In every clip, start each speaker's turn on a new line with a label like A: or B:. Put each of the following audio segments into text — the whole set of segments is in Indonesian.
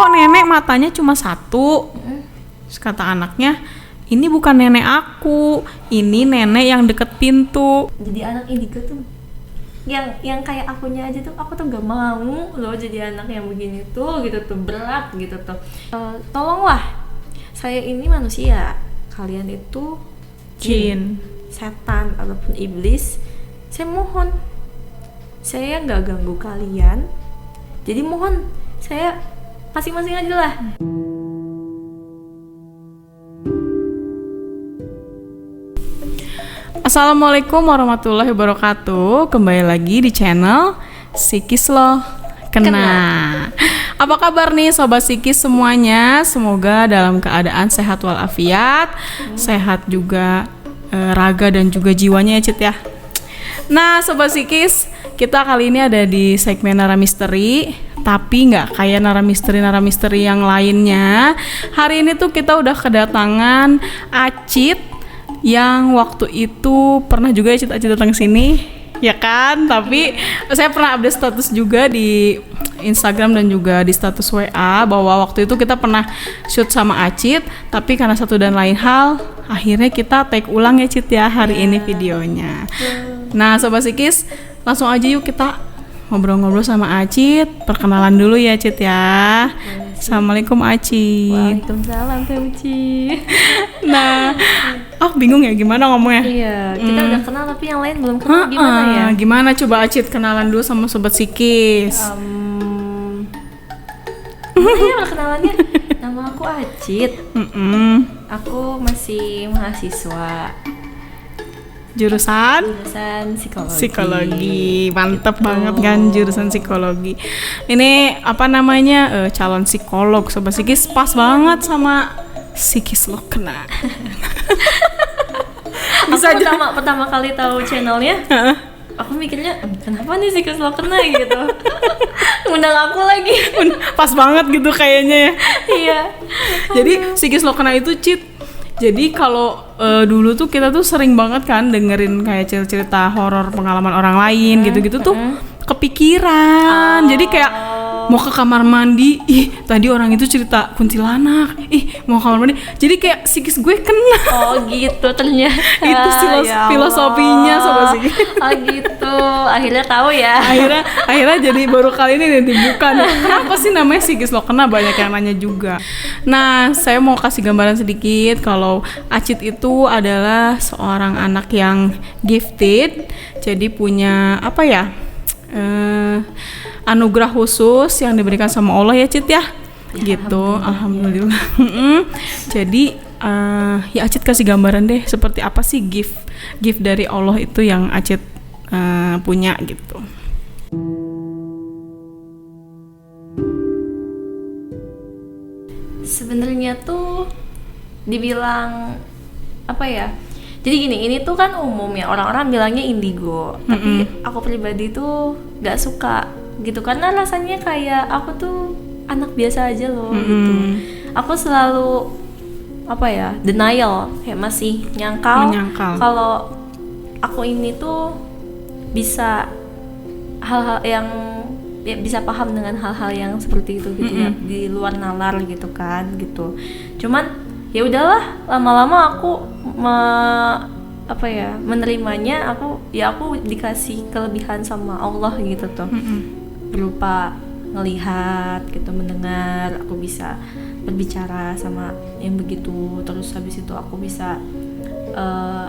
A: kok nenek matanya cuma satu? Terus kata anaknya, ini bukan nenek aku, ini nenek yang deket pintu.
B: Jadi anak indigo tuh yang kayak akunya aja tuh, aku tuh gak mau loh jadi anak yang begini tuh gitu tuh, berat gitu tuh. Tolonglah, saya ini manusia, kalian itu
A: Jin,
B: setan ataupun iblis. Saya mohon, saya gak ganggu kalian, jadi mohon saya masing-masing aja lah.
A: Assalamualaikum warahmatullahi wabarakatuh. Kembali lagi di channel Psikis Loh Kena. Apa kabar nih Sobat Psikis semuanya? Semoga dalam keadaan sehat walafiat, sehat juga raga dan juga jiwanya ya Cit ya. Nah Sobat Psikis, kita kali ini ada di segmen Nara Misteri, tapi nggak kayak Nara Misteri yang lainnya. Hari ini tuh kita udah kedatangan Acit yang waktu itu pernah juga ya Acit datang ke sini, ya kan? Tapi saya pernah update status juga di Instagram dan juga di status WA bahwa waktu itu kita pernah shoot sama Acit, tapi karena satu dan lain hal, akhirnya kita take ulang ya Cit ya hari ini videonya. Nah Sobat Psikis, langsung aja yuk kita ngobrol-ngobrol sama Acit. Perkenalan dulu ya Cit ya. Assalamualaikum Acit.
B: Waalaikumsalam Teh Uci.
A: Nah, bingung ya gimana ngomongnya?
B: Iya, kita udah kenal tapi yang lain belum kenal, gimana ya?
A: Gimana coba Acit kenalan dulu sama Sobat Psikis.
B: Gimana ya perkenalannya? Nama aku Acit. Aku masih mahasiswa
A: Jurusan psikologi. Mantep banget kan jurusan psikologi. Ini apa namanya, calon psikolog. Sobat Psikis pas banget sama Psikis Loh Kena.
B: Bisa aku pertama kali tahu channelnya, aku mikirnya kenapa nih Psikis Loh Kena gitu. Undang aku lagi.
A: Pas banget gitu kayaknya ya.
B: Iya.
A: Jadi Psikis Loh Kena itu Cit, jadi kalau dulu tuh kita tuh sering banget kan dengerin kayak cerita horor pengalaman orang lain gitu-gitu tuh kepikiran. Jadi kayak mau ke kamar mandi, tadi orang itu cerita kuntilanak, mau ke kamar mandi. Jadi kayak psikis gue kena.
B: Oh gitu ternyata.
A: Itu filosofinya Sobat Psikis.
B: Oh gitu. Akhirnya tahu ya.
A: Akhirnya jadi baru kali ini nih dibuka nih. Kenapa sih namanya Psikis Loh Kena? Banyak yang nanya juga. Nah, saya mau kasih gambaran sedikit kalau Acit itu adalah seorang anak yang gifted. Jadi punya apa ya? Anugerah khusus yang diberikan sama Allah ya Cit ya. Gitu. Alhamdulillah. Jadi ya Acit kasih gambaran deh seperti apa sih gift dari Allah itu yang Acit punya gitu.
B: Sebenarnya tuh dibilang apa ya? Jadi gini, ini tuh kan umum ya, orang-orang bilangnya indigo. Tapi aku pribadi tuh gak suka gitu, karena rasanya kayak aku tuh anak biasa aja loh gitu. Aku selalu apa ya, denial, kayak masih menyangkal. Kalau aku ini tuh bisa hal-hal yang ya, bisa paham dengan hal-hal yang seperti itu gitu ya, di luar nalar gitu kan gitu. Cuman ya udahlah, lama-lama aku menerimanya. Aku dikasih kelebihan sama Allah gitu tuh, berupa ngelihat gitu, mendengar, aku bisa berbicara sama yang begitu, terus habis itu aku bisa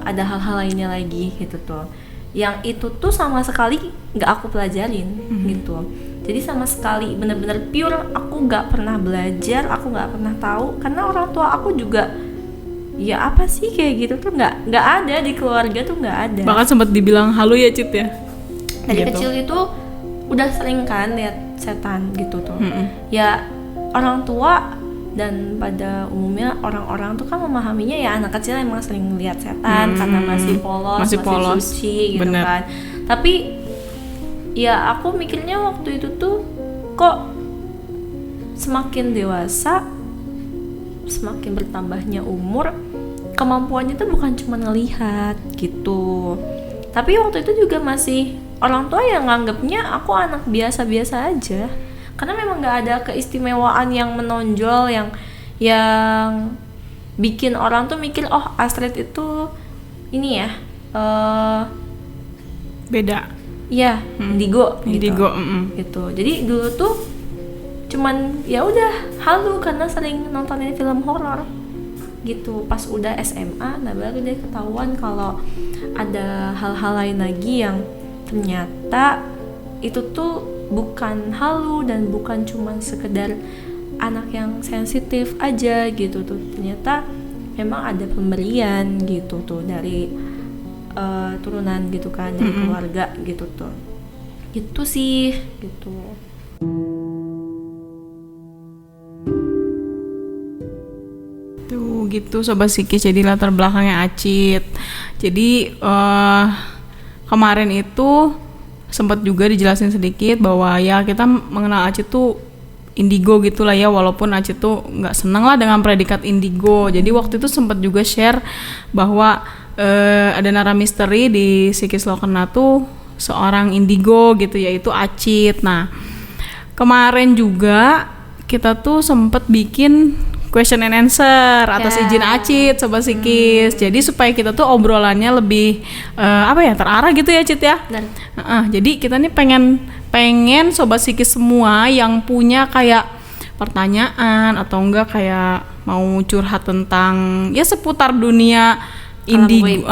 B: ada hal-hal lainnya lagi gitu tuh, yang itu tuh sama sekali nggak aku pelajarin gitu. Jadi sama sekali benar-benar pure aku nggak pernah belajar, aku nggak pernah tahu, karena orang tua aku juga ya apa sih kayak gitu tuh nggak ada di keluarga tuh, nggak ada.
A: Bahkan sempat dibilang halu ya Cit ya.
B: Dari
A: gitu.
B: Kecil itu udah sering kan lihat setan gitu tuh. Ya orang tua dan pada umumnya orang-orang tuh kan memahaminya ya anak kecil emang sering lihat setan karena masih polos, masih suci gitu. Bener. Kan. Tapi ya aku mikirnya waktu itu tuh kok semakin dewasa, semakin bertambahnya umur, kemampuannya tuh bukan cuma ngelihat gitu. Tapi waktu itu juga masih orang tua yang nganggapnya aku anak biasa-biasa aja. karena memang nggak ada keistimewaan yang menonjol yang bikin orang tuh mikir oh Astrid itu ini ya
A: Beda.
B: iya indigo
A: Indigo,
B: gitu. Jadi dulu tuh cuman ya udah halu karena sering nontonin film horor gitu. Pas udah SMA nah baru deh ketahuan kalau ada hal-hal lain lagi yang ternyata itu tuh bukan halu dan bukan cuman sekedar anak yang sensitif aja gitu tuh. Ternyata memang ada pemberian gitu tuh dari turunan gitu kan, dari keluarga gitu tuh. Gitu sih gitu.
A: Tuh gitu Sobat Psikis, jadi latar belakangnya Acit. Jadi kemarin itu sempat juga dijelasin sedikit bahwa ya kita mengenal Acit tuh indigo gitulah ya, walaupun Acit tuh nggak senang lah dengan predikat indigo. Jadi waktu itu sempat juga share bahwa ada Nara Misteri di Psikis Lo Kena tuh seorang indigo gitu, yaitu Acit. Nah kemarin juga kita tuh sempat bikin question and answer atas izin Acit Sobat Psikis. Jadi supaya kita tuh obrolannya lebih terarah gitu ya Cit ya. Jadi kita nih pengen Sobat Psikis semua yang punya kayak pertanyaan atau enggak kayak mau curhat tentang ya seputar dunia indigo,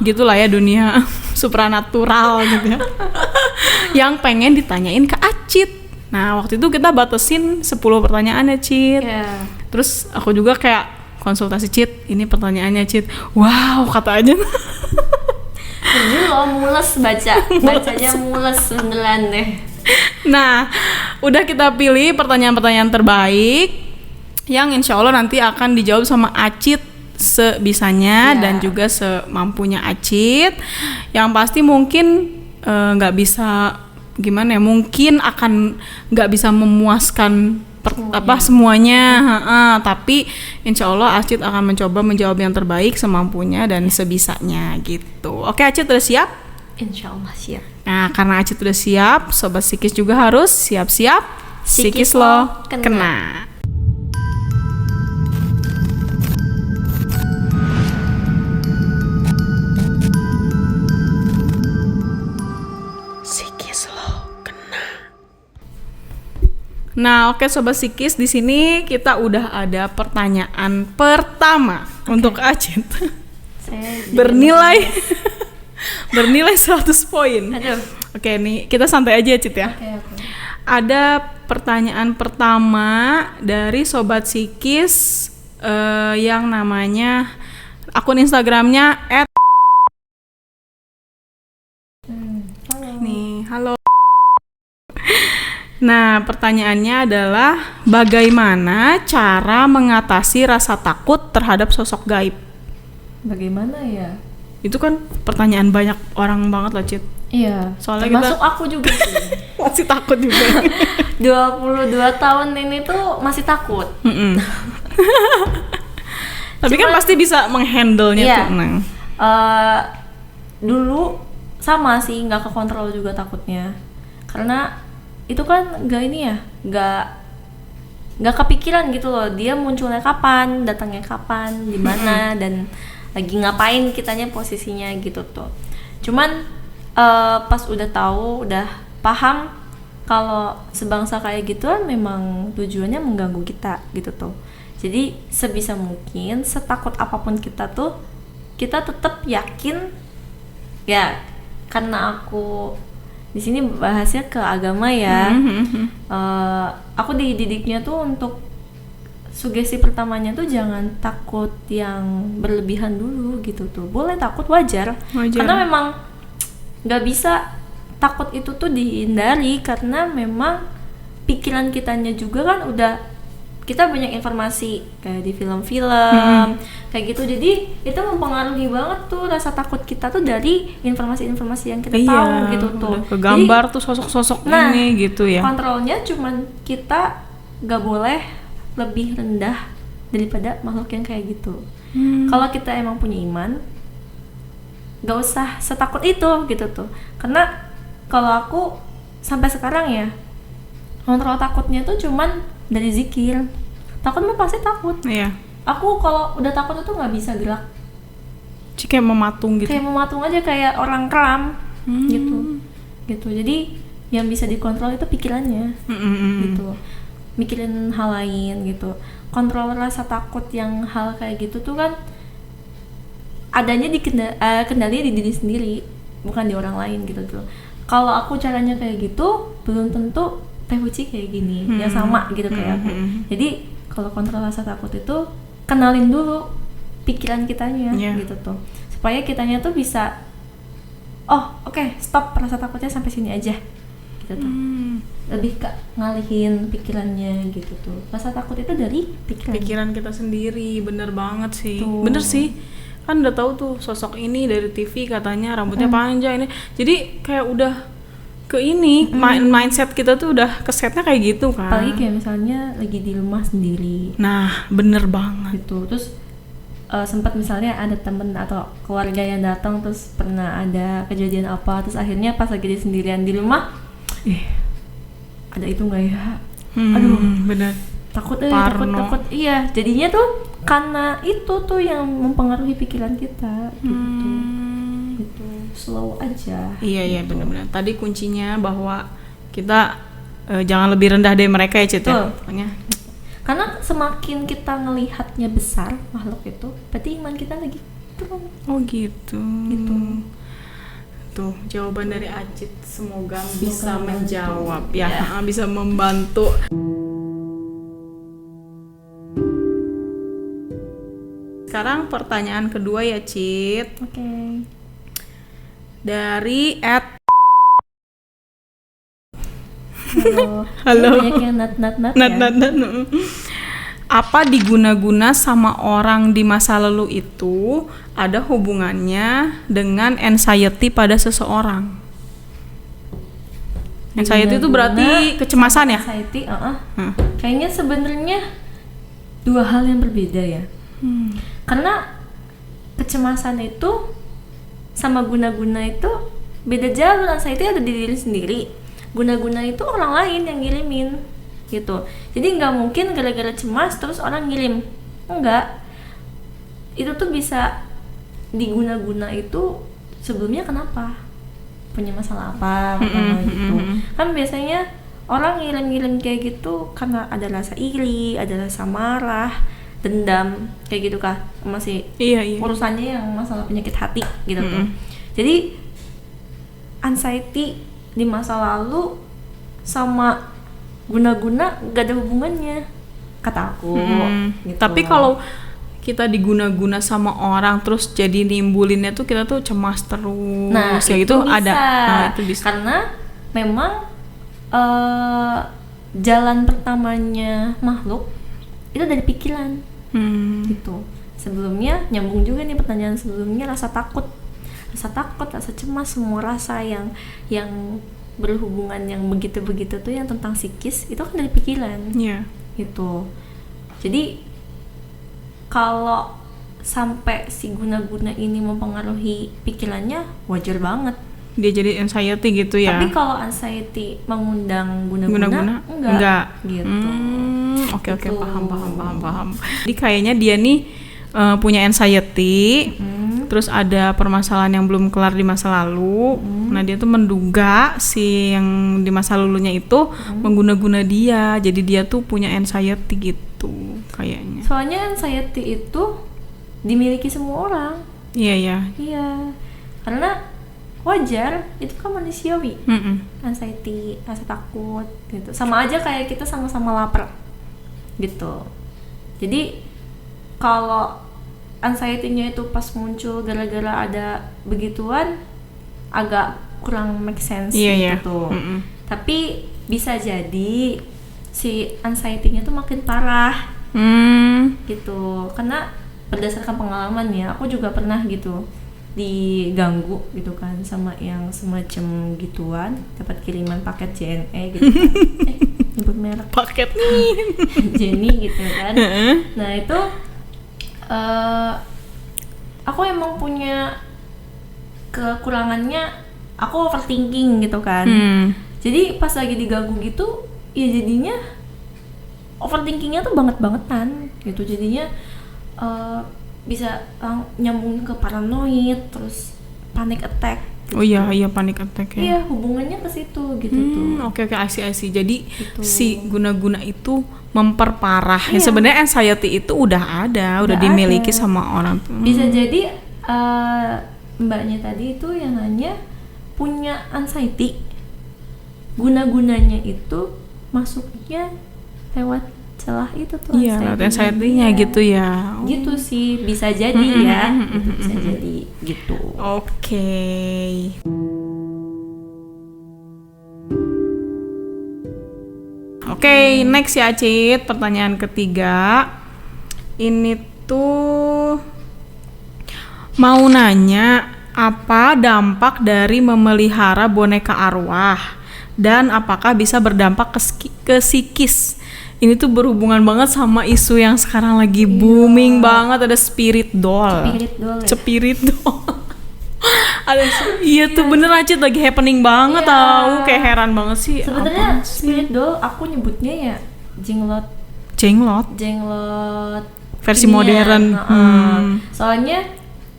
A: gitulah ya, dunia supranatural gitu ya. Yang pengen ditanyain ke Acit. Nah waktu itu kita batasin 10 pertanyaan ya Cit. Terus aku juga kayak konsultasi Cit, ini pertanyaannya Cit. Wow katanya.
B: Ini lo mules bacanya mules beneran deh.
A: Nah udah kita pilih pertanyaan-pertanyaan terbaik yang insya Allah nanti akan dijawab sama Acit sebisanya dan juga semampunya Acit. Yang pasti mungkin nggak bisa gimana ya, mungkin akan nggak bisa memuaskan semuanya. Tapi insya Allah Acit akan mencoba menjawab yang terbaik semampunya dan sebisanya gitu. Oke Acit udah siap?
B: Insya Allah siap.
A: Nah karena Acit udah siap, Sobat Psikis juga harus siap-siap Psikis Lo Kena. Nah, oke Sobat Psikis, di sini kita udah ada pertanyaan pertama untuk Acit. Bernilai 100 poin.
B: Aduh.
A: Oke, nih kita santai aja Acit ya.
B: Okay.
A: Ada pertanyaan pertama dari Sobat Psikis yang namanya akun Instagramnya @halo. Nah, pertanyaannya adalah bagaimana cara mengatasi rasa takut terhadap sosok gaib?
B: Bagaimana ya?
A: Itu kan pertanyaan banyak orang banget loh, Cit.
B: Iya,
A: soalnya
B: termasuk aku juga sih.
A: Masih takut juga.
B: 22 tahun ini tuh masih takut.
A: Tapi kan pasti bisa menghandle-nya tuh.
B: Dulu sama sih, nggak kekontrol juga takutnya. Karena itu kan nggak kepikiran gitu loh, dia munculnya kapan, datangnya kapan, di mana dan lagi ngapain kitanya posisinya gitu tuh. Cuman pas udah tahu, udah paham kalau sebangsa kayak gituan memang tujuannya mengganggu kita gitu tuh. Jadi sebisa mungkin setakut apapun kita tuh, kita tetap yakin ya, karena aku di sini bahasnya ke agama ya. Aku dididiknya tuh untuk sugesti pertamanya tuh jangan takut yang berlebihan dulu gitu tuh. Boleh takut, wajar. Karena memang nggak bisa takut itu tuh dihindari, karena memang pikiran kitanya juga kan udah, kita banyak informasi kayak di film-film kayak gitu, jadi itu mempengaruhi banget tuh rasa takut kita tuh dari informasi-informasi yang kita tahu gitu tuh.
A: Kegambar tuh sosok-sosok ini gitu ya.
B: Kontrolnya cuman kita gak boleh lebih rendah daripada makhluk yang kayak gitu. Kalau kita emang punya iman, gak usah setakut itu gitu tuh. Karena kalau aku sampai sekarang ya, Kontrol takutnya tuh cuman dari zikir. Takut mah pasti takut.
A: Iya.
B: Aku kalau udah takut itu nggak bisa gerak.
A: Kayak mematung gitu.
B: Kayak mematung aja kayak orang kram gitu. Jadi yang bisa dikontrol itu pikirannya gitu. Mikirin hal lain gitu. Kontrol rasa takut yang hal kayak gitu tuh kan adanya di kendali di diri sendiri, bukan di orang lain gitu tuh. Kalau aku caranya kayak gitu, belum tentu Teh Uci kayak gini, yang sama gitu kayak aku. Jadi kalau kontrol rasa takut itu kenalin dulu pikiran kitanya gitu tuh, supaya kitanya tuh bisa, oke, stop rasa takutnya sampai sini aja gitu tuh. Lebih ke ngalihin pikirannya gitu tuh. Rasa takut itu dari
A: pikiran kita sendiri, bener banget sih.
B: Tuh.
A: Bener sih. Kan udah tahu tuh sosok ini dari TV katanya rambutnya panjang ini. Jadi kayak udah ke ini mindset kita tuh udah kesetnya kayak gitu kan.
B: Apalagi kayak misalnya lagi di rumah sendiri.
A: Nah, bener banget.
B: Gitu. Terus sempat misalnya ada temen atau keluarga yang datang, terus pernah ada kejadian apa, terus akhirnya pas lagi sendirian di rumah, ada itu nggak ya? Aduh,
A: bener.
B: Takut iya, jadinya tuh karena itu tuh yang mempengaruhi pikiran kita gitu. Slow aja.
A: Iya gitu. Benar-benar tadi kuncinya bahwa kita jangan lebih rendah dari mereka ya, Cit ya.
B: Karena semakin kita ngelihatnya besar makhluk itu, berarti iman kita lagi turun.
A: Oh gitu. Tuh jawaban dari Acit, semoga bisa menjawab ya. Bisa membantu. Sekarang pertanyaan kedua ya, Cit.
B: Oke.
A: Dari
B: Halo. Banyak yang nat.
A: Apa diguna-guna sama orang di masa lalu itu ada hubungannya dengan anxiety pada seseorang? Anxiety itu berarti kecemasan ya?
B: Anxiety, kayaknya sebenarnya dua hal yang berbeda ya. Karena kecemasan itu sama guna-guna itu beda jalur. Anxiety ada di diri sendiri, guna-guna itu orang lain yang ngirimin gitu. Jadi nggak mungkin gara-gara cemas terus orang ngirim, enggak. Itu tuh bisa diguna-guna itu sebelumnya kenapa, punya masalah apa gitu. Kan biasanya orang ngirim-ngirim kayak gitu karena ada rasa iri, ada rasa marah, dendam kayak gitu kah, masih urusannya yang masalah penyakit hati gitu tuh. Jadi anxiety di masa lalu sama guna-guna gak ada hubungannya kata aku gitu.
A: Tapi kalau kita diguna-guna sama orang terus jadi nimbulinnya tuh kita tuh cemas terus,
B: nah
A: ya
B: itu bisa.
A: Ada. Nah, itu bisa
B: karena memang jalan pertamanya makhluk itu dari pikiran. Gitu. Sebelumnya nyambung juga nih pertanyaan sebelumnya, rasa takut, rasa cemas, semua rasa yang berhubungan yang begitu tuh yang tentang psikis itu kan dari pikiran. Gitu. Jadi kalau sampai si guna-guna ini mempengaruhi pikirannya, wajar banget
A: dia jadi anxiety gitu ya.
B: Tapi kalau anxiety mengundang guna-guna enggak gitu.
A: Oke, paham. Jadi kayaknya dia nih punya anxiety, terus ada permasalahan yang belum kelar di masa lalu. Nah dia tuh menduga si yang di masa lalunya itu mengguna-guna dia, jadi dia tuh punya anxiety gitu kayaknya.
B: Soalnya anxiety itu dimiliki semua orang. Iya, karena wajar, itu kan manusiawi. Anxiety, rasa takut gitu, sama aja kayak kita sama-sama lapar gitu. Jadi kalau anxiety-nya itu pas muncul gara-gara ada begituan agak kurang make sense gitu. Tapi bisa jadi si anxiety-nya tuh makin parah gitu. Karena berdasarkan pengalaman ya, aku juga pernah gitu diganggu gitu kan sama yang semacam gituan, dapat kiriman paket JNE gitu kan. Nyebut merek
A: paket nih
B: Jenny gitu kan. Nah itu aku emang punya kekurangannya, aku overthinking gitu kan. Jadi pas lagi diganggu gitu ya jadinya overthinkingnya tuh banget-bangetan gitu, jadinya bisa nyambung ke paranoid, terus panic attack gitu.
A: Oh iya panic attack ya.
B: Iya, hubungannya ke situ gitu tuh.
A: Oke, I see. Jadi
B: Gitu.
A: si guna-guna itu memperparah. Ya
B: Iya.
A: sebenarnya anxiety itu udah
B: Udah
A: dimiliki
B: ada.
A: sama orang.
B: Bisa jadi mbaknya tadi itu yang nanya punya anxiety, guna-gunanya itu masuknya lewat celah itu tuh.
A: Iya, anxiety-nya
B: Iya.
A: gitu ya.
B: Gitu sih, bisa jadi ya. Bisa jadi gitu.
A: Oke. Oke, next ya Cit, pertanyaan ketiga. Ini tuh mau nanya, apa dampak dari memelihara boneka arwah dan apakah bisa berdampak ke psikis? Ini tuh berhubungan banget sama isu yang sekarang lagi booming banget, ada spirit doll.
B: Spirit doll ya?
A: Spirit doll. Iya tuh bener Acit, lagi happening banget
B: Iya.
A: tahu, kayak heran banget sih.
B: Sebenarnya
A: apaan sih?
B: spirit doll aku nyebutnya ya jenglot
A: Jenglot versi
B: inian,
A: modern.
B: Soalnya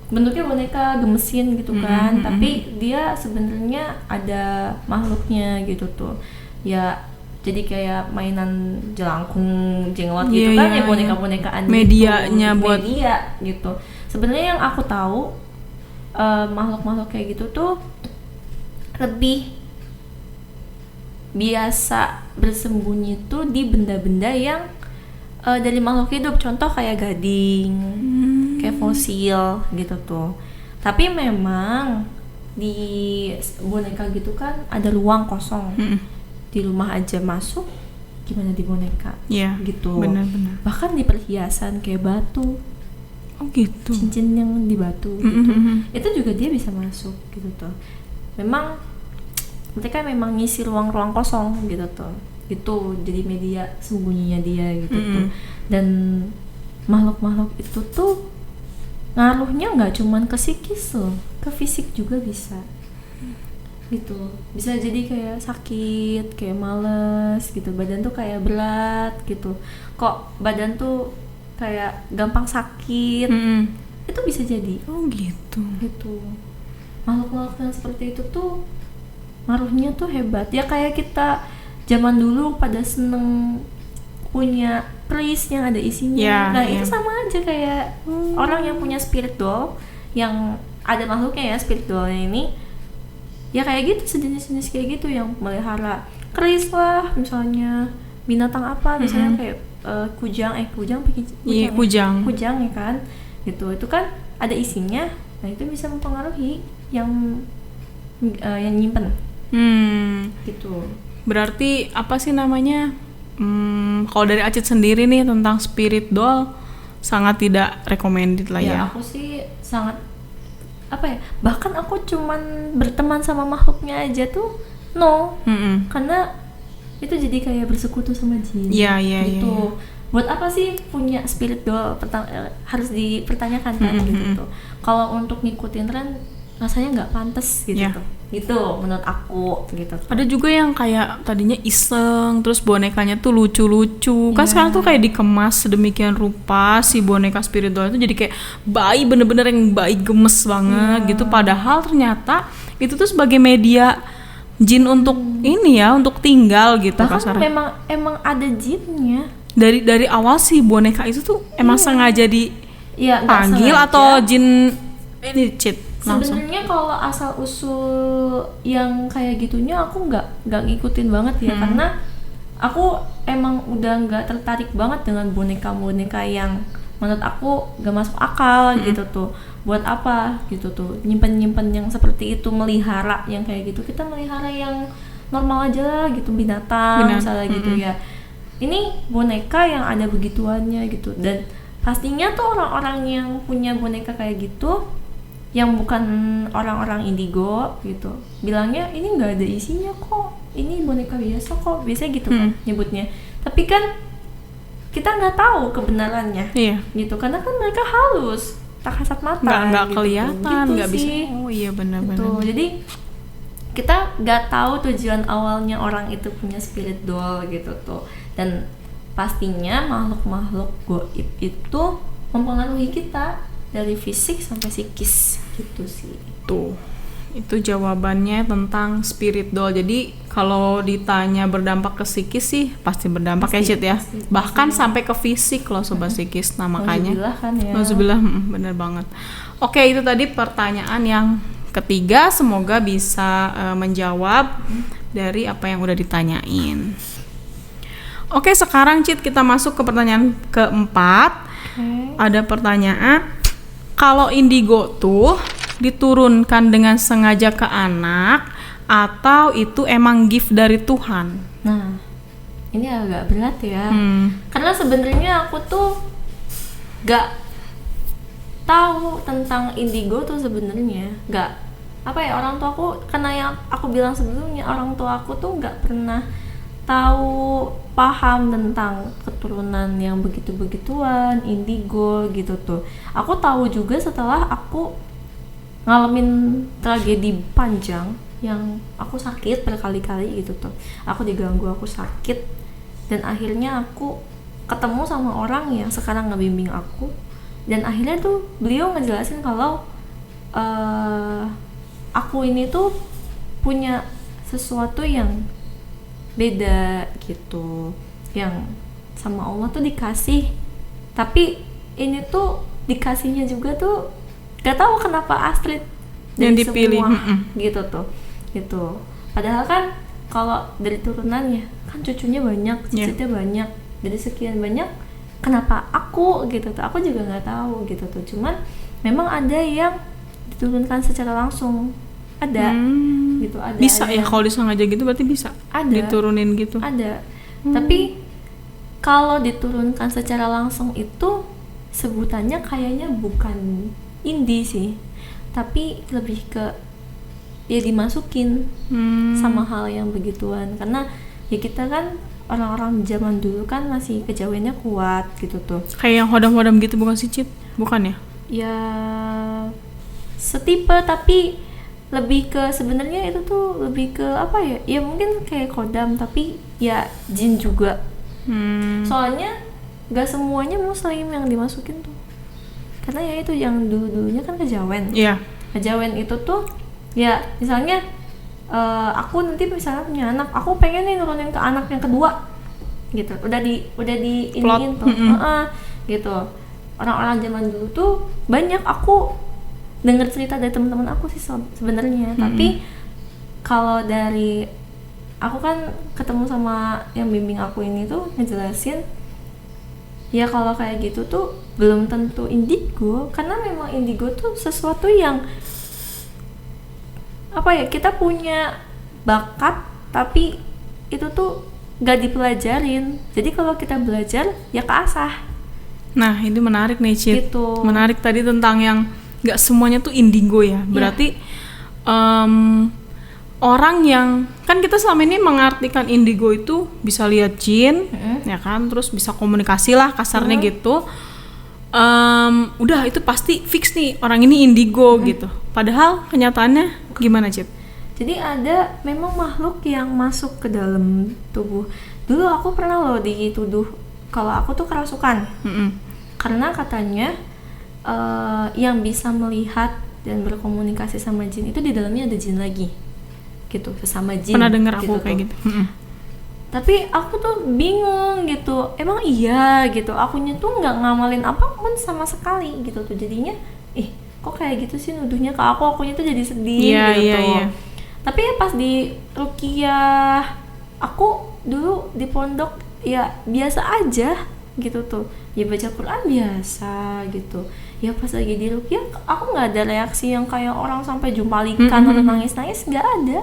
B: bentuknya boneka gemesin gitu kan, tapi dia sebenarnya ada makhluknya gitu tuh. Ya jadi kayak mainan jelangkung jenglot gitu
A: Iya,
B: kan,
A: iya,
B: ya boneka-bonekaan
A: Medianya
B: gitu.
A: buat-
B: media gitu. Sebenarnya yang aku tahu makhluk-makhluk kayak gitu tuh lebih biasa bersembunyi tuh di benda-benda yang dari makhluk hidup, contoh kayak gading, kayak fosil gitu tuh. Tapi memang di boneka gitu kan ada ruang kosong. Di rumah aja masuk, gimana di boneka?
A: Iya,
B: Gitu.
A: benar-benar.
B: Bahkan di perhiasan kayak batu,
A: Oh gitu.
B: cincin yang di batu gitu, itu juga dia bisa masuk gitu tuh. Memang mereka memang ngisi ruang-ruang kosong gitu tuh, itu jadi media sembunyinya dia gitu tuh. Dan makhluk-makhluk itu tuh ngaruhnya nggak cuman ke psikis loh, ke fisik juga bisa gitu. Bisa jadi kayak sakit, kayak males gitu, badan tuh kayak berat gitu, kok badan tuh kayak gampang sakit, itu bisa jadi
A: Oh gitu.
B: gitu. Makhluk-makhluk yang seperti itu tuh ngaruhnya tuh hebat ya, kayak kita zaman dulu pada seneng punya keris yang ada isinya.
A: Ya,
B: Nah
A: ya.
B: itu sama aja kayak orang yang punya spirit doll, yang ada makhluknya ya spirit dollnya ini, ya kayak gitu, sejenis-jenis kayak gitu yang melihara keris lah misalnya, binatang apa misalnya kayak kujang
A: Iya,
B: ya?
A: kujang.
B: Kujang ya kan, gitu, itu kan ada isinya. Nah itu bisa mempengaruhi yang nyimpen gitu.
A: Berarti apa sih namanya? Kalau dari Acit sendiri nih tentang spirit doll sangat tidak recommended lah ya.
B: Aku sih sangat apa ya, bahkan aku cuman berteman sama makhluknya aja tuh no, karena itu jadi kayak bersekutu sama jin.
A: Iya, iya,
B: gitu.
A: iya.
B: Buat apa sih punya spirit doll? Harus dipertanyakan kan gitu tuh. Kalau untuk ngikutin tren rasanya nggak pantas gitu
A: Iya.
B: tuh. Gitu menurut aku gitu tuh.
A: Ada juga yang kayak tadinya iseng, terus bonekanya tuh lucu-lucu. Kan
B: Iya.
A: sekarang tuh kayak dikemas sedemikian rupa si boneka spirit doll itu jadi kayak bayi, bener-bener yang bayi gemes banget gitu. Padahal ternyata itu tuh sebagai media jin untuk ini ya, untuk tinggal gitu
B: Bahkan
A: kasarnya.
B: emang ada jinnya.
A: Dari awal sih boneka itu tuh emang sengaja
B: Iya, nggak
A: dipanggil
B: sengaja.
A: atau jin ini cheat langsung.
B: Sebenarnya kalau asal usul yang kayak gitunya aku nggak ngikutin banget ya, karena aku emang udah nggak tertarik banget dengan boneka-boneka yang menurut aku gak masuk akal gitu tuh. Buat apa gitu tuh nyimpen yang seperti itu, melihara yang kayak gitu. Kita melihara yang normal aja lah gitu, binatang misalnya gitu ya. Ini boneka yang ada begituannya gitu, dan pastinya tuh orang-orang yang punya boneka kayak gitu yang bukan orang-orang indigo gitu bilangnya ini nggak ada isinya kok, ini boneka biasa kok, biasanya gitu kan nyebutnya. Tapi kan kita nggak tahu kebenarannya
A: Iya.
B: gitu, karena kan mereka halus, tak kasat mata,
A: Nggak
B: gitu.
A: kelihatan,
B: Gitu
A: nggak bisa.
B: sih.
A: Oh iya
B: Gitu.
A: benar-benar.
B: Jadi kita nggak tahu tujuan awalnya orang itu punya spirit doll gitu tuh. Dan pastinya makhluk-makhluk goib itu mempengaruhi kita dari fisik sampai psikis gitu sih.
A: Tuh, itu jawabannya tentang spirit doll. Jadi kalau ditanya berdampak ke psikis sih pasti berdampak ya Cid ya. Bahkan sampai ke fisik loh sobat psikis. Nah makanya
B: Nauzubillah kan ya.
A: Nauzubillah, bener banget. Oke, itu tadi pertanyaan yang ketiga. Semoga bisa menjawab dari apa yang udah ditanyain. Oke, sekarang Cid kita masuk ke pertanyaan keempat. Ada pertanyaan, kalau indigo tuh diturunkan dengan sengaja ke anak atau itu emang gift dari Tuhan?
B: Nah, ini agak berat ya. Karena sebenarnya aku tuh gak tahu tentang indigo tuh sebenarnya. Gak, apa ya, orang tua aku, karena yang aku bilang sebelumnya, orang tua aku tuh gak pernah tahu, paham tentang keturunan yang begitu-begituan, indigo gitu tuh. Aku tahu juga setelah aku ngalamin tragedi panjang yang aku sakit berkali-kali gitu tuh. Aku diganggu, aku sakit, dan akhirnya aku ketemu sama orang yang sekarang ngebimbing aku, dan akhirnya tuh beliau ngejelasin kalau aku ini tuh punya sesuatu yang beda gitu, yang sama Allah tuh dikasih, tapi ini tuh dikasihnya juga tuh gak tahu kenapa Astrid
A: yang
B: dari
A: dipilih
B: semua gitu tuh gitu. Padahal kan kalau dari turunannya kan cucunya banyak, cicitnya banyak, dari sekian banyak kenapa aku gitu tuh, aku juga nggak tahu gitu tuh. Cuman memang ada yang diturunkan secara langsung, ada gitu, ada
A: bisa ya kalau disengaja gitu berarti bisa
B: ada
A: diturunin gitu,
B: ada. Tapi kalau diturunkan secara langsung itu sebutannya kayaknya bukan indi sih, tapi lebih ke ya dimasukin sama hal yang begituan. Karena ya kita kan orang-orang zaman dulu kan masih kejawennya kuat gitu tuh,
A: kayak yang hodam-hodam gitu bukan sih Cid? Bukan ya?
B: ya setipe, tapi lebih ke sebenarnya itu tuh lebih ke apa ya, ya mungkin kayak kodam tapi ya jin juga. Soalnya gak semuanya muslim yang dimasukin tuh, karena ya itu yang dulu-dulunya kan kejawen.
A: Iya.
B: Kejawen itu tuh ya misalnya aku nanti misalnya punya anak, aku pengen nih nurunin ke anak yang kedua gitu, udah di iniin tuh gitu. Orang-orang zaman dulu tuh banyak, aku dengar cerita dari teman-teman aku sih sebenarnya. Tapi kalau dari aku kan ketemu sama yang bimbing aku ini tuh ngejelasin ya kalau kayak gitu tuh belum tentu indigo, karena memang indigo tuh sesuatu yang apa ya, kita punya bakat tapi itu tuh gak dipelajarin. Jadi kalau kita belajar ya keasah.
A: Nah ini menarik nih Cid,
B: Gitu.
A: menarik tadi tentang yang gak semuanya tuh indigo ya. Berarti orang yang kan kita selama ini mengartikan indigo itu bisa lihat jin, ya kan, terus bisa komunikasi lah kasarnya gitu. Udah itu pasti fix nih orang ini indigo gitu. Padahal kenyataannya gimana Cid?
B: Jadi ada memang makhluk yang masuk ke dalam tubuh. Dulu aku pernah loh dituduh kalau aku tuh kerasukan. Karena katanya yang bisa melihat dan berkomunikasi sama jin itu di dalamnya ada jin lagi gitu, sesama jin.
A: Pernah dengar aku
B: gitu
A: kayak
B: tuh.
A: gitu.
B: Tapi aku tuh bingung gitu, emang iya gitu, akunya tuh nggak ngamalin apapun sama sekali gitu tuh. Jadinya kok kayak gitu sih nuduhnya ke akunya tuh jadi sedih gitu. Tapi ya pas di ruqyah, aku dulu di pondok ya biasa aja gitu tuh, ya baca Quran biasa gitu. Ya pas lagi di ruqyah aku nggak ada reaksi yang kayak orang sampai jumpalikan atau nangis-nangis, nggak ada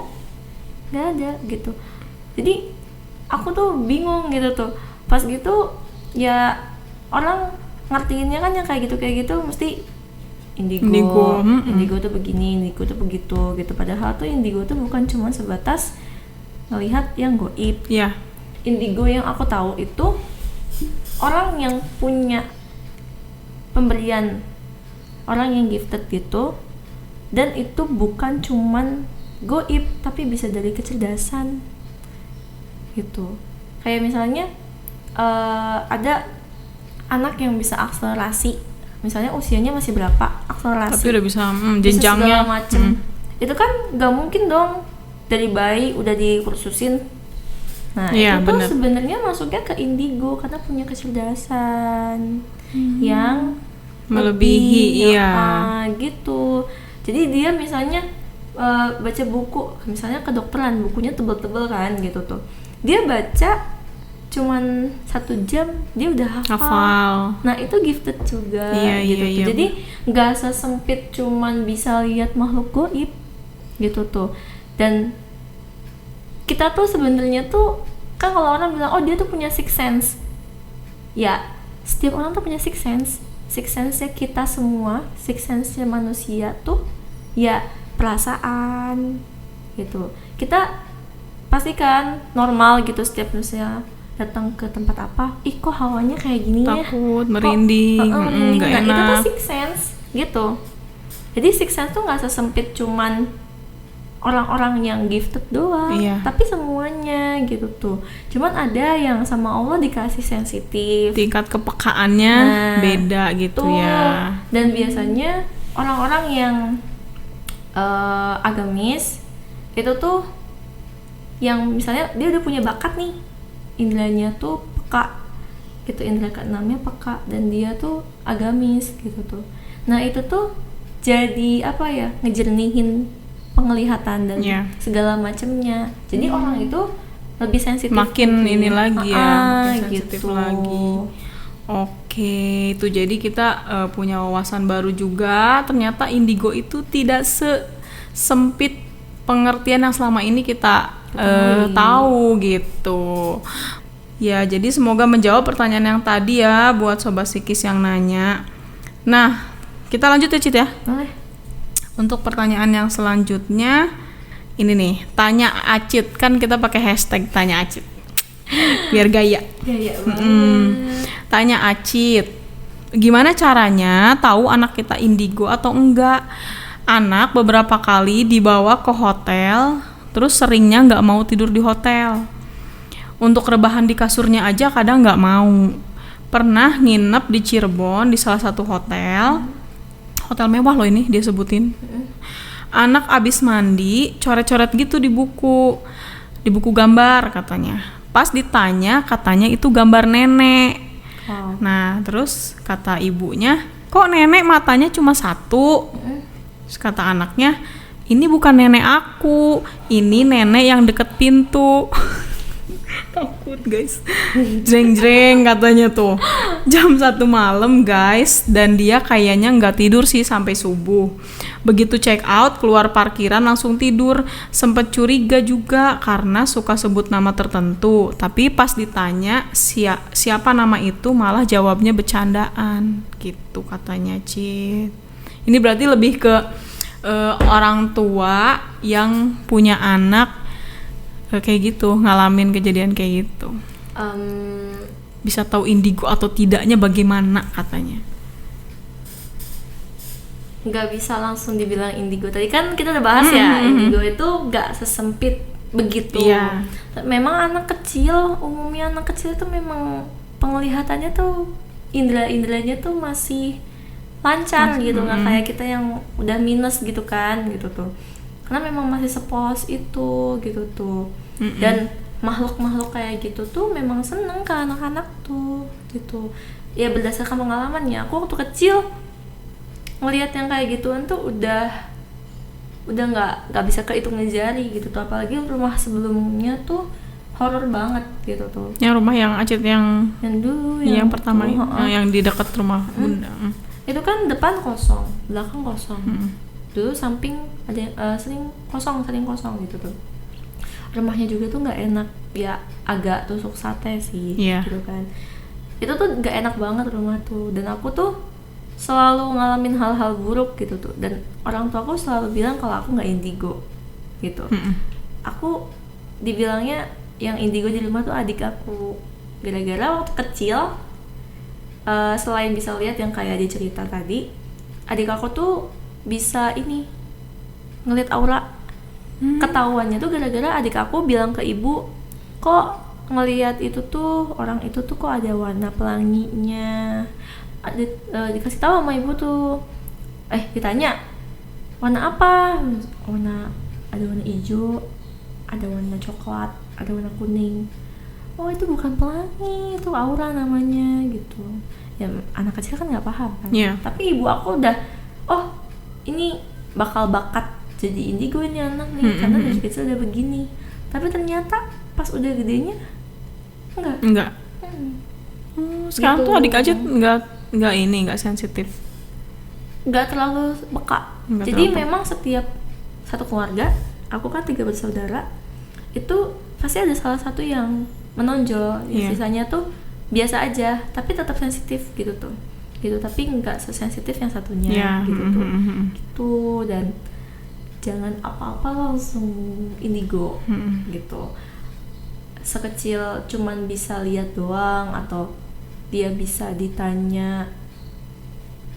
B: gitu. Jadi aku tuh bingung gitu tuh. Pas gitu ya orang ngertiinnya kan yang kayak gitu mesti indigo tuh begini, indigo tuh begitu gitu. Padahal tuh indigo tuh bukan cuma sebatas melihat yang goib.
A: Iya.
B: Indigo yang aku tahu itu orang yang punya pemberian, orang yang gifted gitu, dan itu bukan cuman goib tapi bisa dari kecerdasan gitu. Kayak misalnya ada anak yang bisa akselerasi, misalnya usianya masih berapa, akselerasi
A: Tapi udah bisa
B: bisa
A: jenjangnya.
B: segala macem. Itu kan nggak mungkin dong dari bayi udah dikursusin. Nah
A: Iya,
B: itu tuh
A: bener.
B: sebenarnya masuknya ke indigo karena punya kecerdasan yang
A: Melebihi,
B: lebih,
A: iya.
B: gitu. Jadi dia misalnya baca buku, misalnya kedokteran, bukunya tebel-tebel kan gitu tuh. Dia baca cuman 1 jam dia udah hafal. Nah itu gifted juga.
A: Iya,
B: gitu
A: iya,
B: tuh.
A: iya.
B: Jadi nggak sesempit cuman bisa lihat makhluk goib gitu tuh. Dan kita tuh sebenarnya tuh kan kalau orang bilang oh dia tuh punya sixth sense, ya setiap orang tuh punya sixth sense. Sixth sense-nya kita semua, sixth sense-nya manusia tuh ya perasaan gitu. Kita pastikan normal gitu setiap manusia datang ke tempat apa, ih kok hawanya kayak gini ya,
A: Takut, merinding,
B: merinding.
A: nggak
B: Nah, itu tuh
A: enak.
B: sixth sense gitu. Jadi sixth sense tuh nggak sesempit cuman orang-orang yang gifted doang,
A: Iya.
B: tapi semuanya gitu tuh. Cuman ada yang sama Allah dikasih sensitif.
A: Tingkat kepekaannya
B: Nah,
A: beda gitu
B: tuh.
A: ya.
B: Dan biasanya orang-orang yang agamis itu tuh yang misalnya dia udah punya bakat nih, indranya tuh peka gitu, indra keenamnya peka dan dia tuh agamis gitu tuh. Nah itu tuh jadi apa ya, ngejernihin penglihatan dan
A: Iya.
B: segala macemnya. Jadi orang itu lebih sensitif
A: Makin
B: mungkin.
A: ini lagi ya, makin sensitif
B: gitu.
A: lagi. Oke, itu jadi kita punya wawasan baru juga. Ternyata indigo itu tidak sempit pengertian yang selama ini kita tahu gitu. Ya, jadi semoga menjawab pertanyaan yang tadi ya buat sobat psikis yang nanya. Nah, kita lanjut ya Cit ya.
B: Boleh.
A: Untuk pertanyaan yang selanjutnya ini nih, tanya Acit, kan kita pakai hashtag tanya Acit biar gaya.
B: Gaya banget.
A: Tanya Acit, gimana caranya tahu anak kita indigo atau enggak? Anak beberapa kali dibawa ke hotel, terus seringnya nggak mau tidur di hotel. Untuk rebahan di kasurnya aja kadang nggak mau. Pernah nginep di Cirebon di salah satu hotel mewah loh ini dia sebutin. Anak abis mandi coret-coret gitu di buku gambar katanya. Pas ditanya katanya itu gambar nenek.
B: Wow.
A: Nah terus kata ibunya, kok nenek matanya cuma satu? Terus kata anaknya, ini bukan nenek aku, ini nenek yang deket pintu. Takut guys, jreng katanya tuh jam 1 malam guys, dan dia kayaknya nggak tidur sih sampai subuh. Begitu check out keluar parkiran langsung tidur. Sempet curiga juga karena suka sebut nama tertentu, tapi pas ditanya siapa nama itu malah jawabnya bercandaan gitu katanya Cit. Ini berarti lebih ke orang tua yang punya anak kayak gitu, ngalamin kejadian kayak gitu. Bisa tahu indigo atau tidaknya bagaimana katanya.
B: Nggak bisa langsung dibilang indigo. Tadi kan kita udah bahas ya, indigo itu nggak sesempit begitu.
A: Iya.
B: Memang anak kecil, umumnya anak kecil itu memang penglihatannya tuh indera-inderanya tuh masih lancar gitu, nggak kayak kita yang udah minus gitu kan gitu tuh. Karena memang masih sepos itu gitu tuh. Dan makhluk-makhluk kayak gitu tuh memang seneng ke anak-anak tuh gitu. Ya berdasarkan pengalamannya, aku waktu kecil ngelihat yang kayak gituan tuh udah nggak bisa kehitung jari gitu tuh. Apalagi rumah sebelumnya tuh horor banget gitu tuh.
A: Yang rumah yang Acit yang
B: dulu
A: yang pertama
B: tuh,
A: yang di dekat rumah Bunda.
B: itu kan depan kosong, belakang kosong. Dulu samping ada sering kosong gitu tuh. Rumahnya juga tuh nggak enak, ya agak tusuk sate sih, gitu kan. Itu tuh nggak enak banget rumah tuh, dan aku tuh selalu ngalamin hal-hal buruk gitu tuh. Dan orang tua aku selalu bilang kalau aku nggak indigo, gitu. Aku dibilangnya yang indigo di rumah tuh adik aku, gara-gara waktu kecil selain bisa lihat yang kayak di cerita tadi, adik aku tuh bisa ini ngeliat aura. Ketahuannya tuh gara-gara adik aku bilang ke ibu, kok ngelihat itu tuh orang itu tuh kok ada warna pelanginya. Dikasih tahu sama ibu tuh, ditanya warna apa, ada warna hijau, ada warna coklat, ada warna kuning. Oh itu bukan pelangi, itu aura namanya gitu. Ya anak kecil kan nggak paham kan.
A: Iya.
B: Tapi ibu aku udah, oh ini bakal bakat jadi indigo ini anak nih, karena dari kecil udah begini. Tapi ternyata pas udah gedenya enggak.
A: Sekarang
B: Gitu.
A: tuh adik aja nggak sensitif.
B: Nggak terlalu peka.
A: Nggak
B: Jadi
A: terlalu peka.
B: memang setiap satu keluarga, aku kan 3 bersaudara, itu pasti ada salah satu yang menonjol.
A: Iya.
B: Sisanya tuh biasa aja, tapi tetap sensitif gitu tuh. Gitu, tapi nggak sesensitif yang satunya
A: Iya.
B: gitu tuh. Gitu, dan jangan apa-apa langsung indigo gitu. Sekecil cuman bisa lihat doang, atau dia bisa ditanya,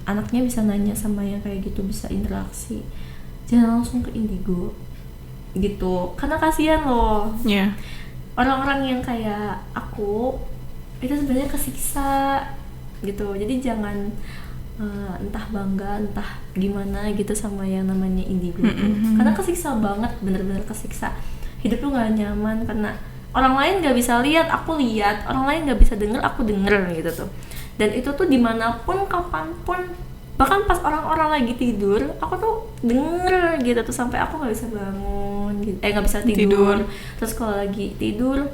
B: anaknya bisa nanya sama yang kayak gitu, bisa interaksi, jangan langsung ke indigo gitu, karena kasihan loh.
A: Iya.
B: Orang-orang yang kayak aku itu sebenarnya kesiksa gitu. Jadi jangan entah bangga entah gimana gitu sama yang namanya indigo tuh. Karena kesiksa banget, bener-bener kesiksa. Hidup lu gak nyaman karena orang lain gak bisa lihat, aku lihat. Orang lain gak bisa denger, aku denger gitu tuh. Dan itu tuh dimanapun, kapanpun, bahkan pas orang-orang lagi tidur, aku tuh denger gitu tuh, sampai aku gak bisa bangun gitu. Gak bisa tidur. Terus kalau lagi tidur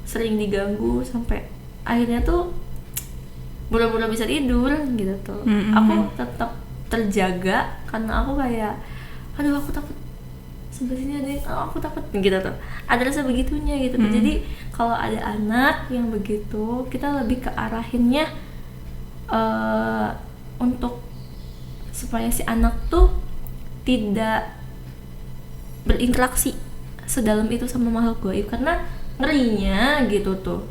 B: sering diganggu, sampai akhirnya tuh buru-buru bisa tidur gitu tuh. Aku tetap terjaga karena aku kayak, aduh aku takut sebelah sini ada yang, aku takut gitu tuh. Ada rasa begitunya gitu tuh. Jadi kalau ada anak yang begitu, kita lebih ke arahinnya untuk supaya si anak tuh tidak berinteraksi sedalam itu sama makhluk gaib, karena ngerinya gitu tuh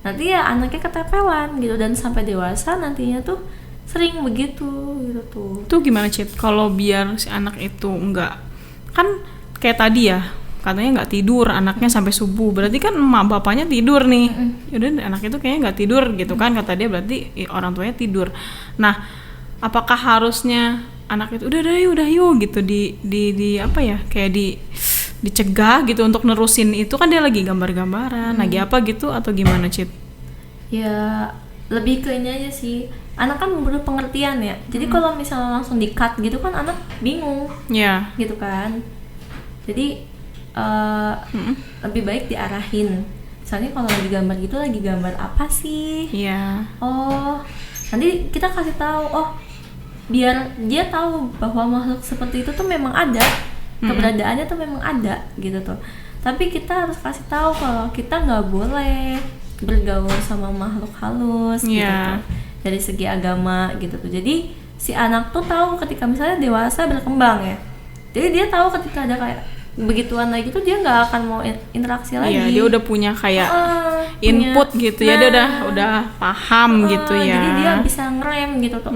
B: nanti ya anaknya ketepelan gitu, dan sampai dewasa nantinya tuh sering begitu gitu tuh.
A: Itu gimana Cit? Kalau biar si anak itu enggak, kan kayak tadi ya katanya nggak tidur anaknya sampai subuh, berarti kan emak bapaknya tidur nih. Yaudah anak itu kayaknya nggak tidur gitu kan, kata dia, berarti orang tuanya tidur. Nah, apakah harusnya anak itu udah yuk gitu di apa ya, kayak dicegah gitu untuk nerusin itu, kan dia lagi gambar-gambaran, lagi apa gitu, atau gimana Cit?
B: Ya lebih ke ini aja sih, anak kan belum pengertian ya, jadi kalau misalnya langsung di-cut gitu kan anak bingung gitu kan. Jadi lebih baik diarahin, misalnya kalau lagi gambar gitu, lagi gambar apa sih? Oh nanti kita kasih tahu, oh biar dia tahu bahwa makhluk seperti itu tuh memang ada, keberadaannya tuh memang ada gitu tuh. Tapi kita harus kasih tahu kalau kita nggak boleh bergaul sama makhluk halus gitu tuh, dari segi agama gitu tuh. Jadi si anak tuh tahu ketika misalnya dewasa berkembang ya, jadi dia tahu ketika ada kayak begituan lagi tuh dia nggak akan mau interaksi lagi.
A: Iya, dia udah punya kayak input punya, gitu ya, dia udah paham gitu ya.
B: Jadi dia bisa ngerem gitu tuh.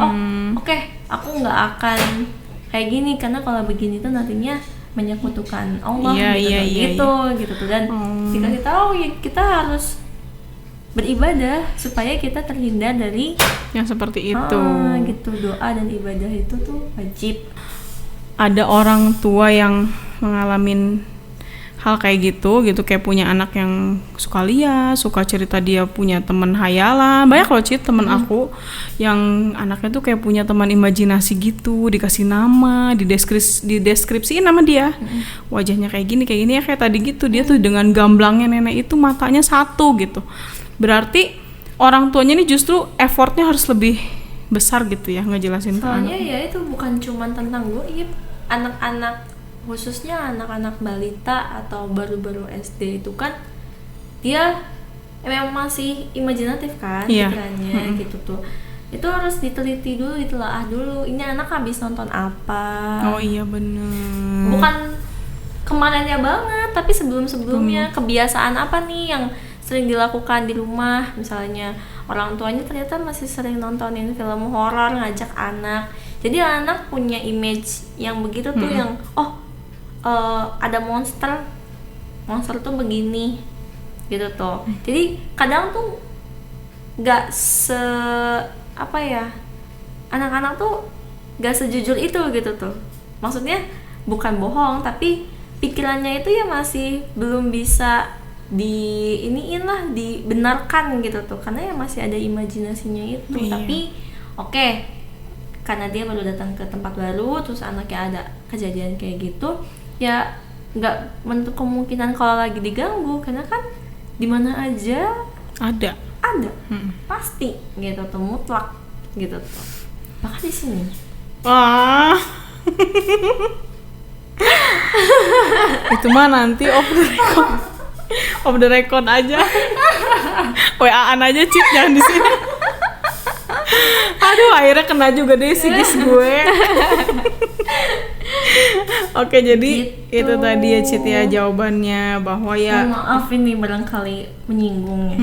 B: Oke, aku nggak akan kayak gini, karena kalau begini tuh nantinya menyekutukan Allah gitu tuh. Dan dikasih tahu ya, kita harus beribadah supaya kita terhindar dari
A: yang seperti itu.
B: Gitu, doa dan ibadah itu tuh wajib.
A: Ada orang tua yang ngalamin hal kayak gitu kayak punya anak yang suka lihat, suka cerita, dia punya teman hayalan. Banyak loh Cit, temen aku yang anaknya tuh kayak punya teman imajinasi gitu, dikasih nama, dideskripsiin nama dia. Wajahnya kayak gini ya, kayak tadi gitu. Dia tuh dengan gamblangnya nenek itu matanya satu gitu. Berarti orang tuanya ini justru effortnya harus lebih besar gitu ya ngejelasin ke anak.
B: Soalnya ya itu bukan cuma tentang goib, anak-anak khususnya anak-anak balita atau baru-baru SD itu kan dia memang masih imajinatif kan pikirannya gitu tuh. Itu harus diteliti dulu, ditelaah dulu, ini anak habis nonton apa.
A: Oh iya bener.
B: Bukan kemarinnya banget, tapi sebelum-sebelumnya kebiasaan apa nih yang sering dilakukan di rumah. Misalnya orang tuanya ternyata masih sering nontonin film horor, ngajak anak, jadi anak punya image yang begitu tuh, yang ada monster tuh begini gitu tuh. Jadi kadang tuh nggak apa ya, anak-anak tuh nggak sejujur itu gitu tuh. Maksudnya bukan bohong, tapi pikirannya itu ya masih belum bisa dibenarkan gitu tuh, karena ya masih ada imajinasinya itu.
A: Iya.
B: Tapi oke, karena dia baru datang ke tempat baru, terus anaknya ada kejadian kayak gitu, ya nggak menutup kemungkinan kalau lagi diganggu, karena kan di mana aja
A: Ada.
B: pasti gitu tuh, mutlak gitu tuh, bahkan di sini.
A: Wah. Itu mah nanti off the record aja. WA-an aja Cip, jangan di sini. Aduh, akhirnya kena juga deh psikis gue. Oke, jadi
B: Gitu.
A: itu tadi ya Cit ya jawabannya, bahwa ya
B: Mohon maaf ini barangkali menyinggung ya.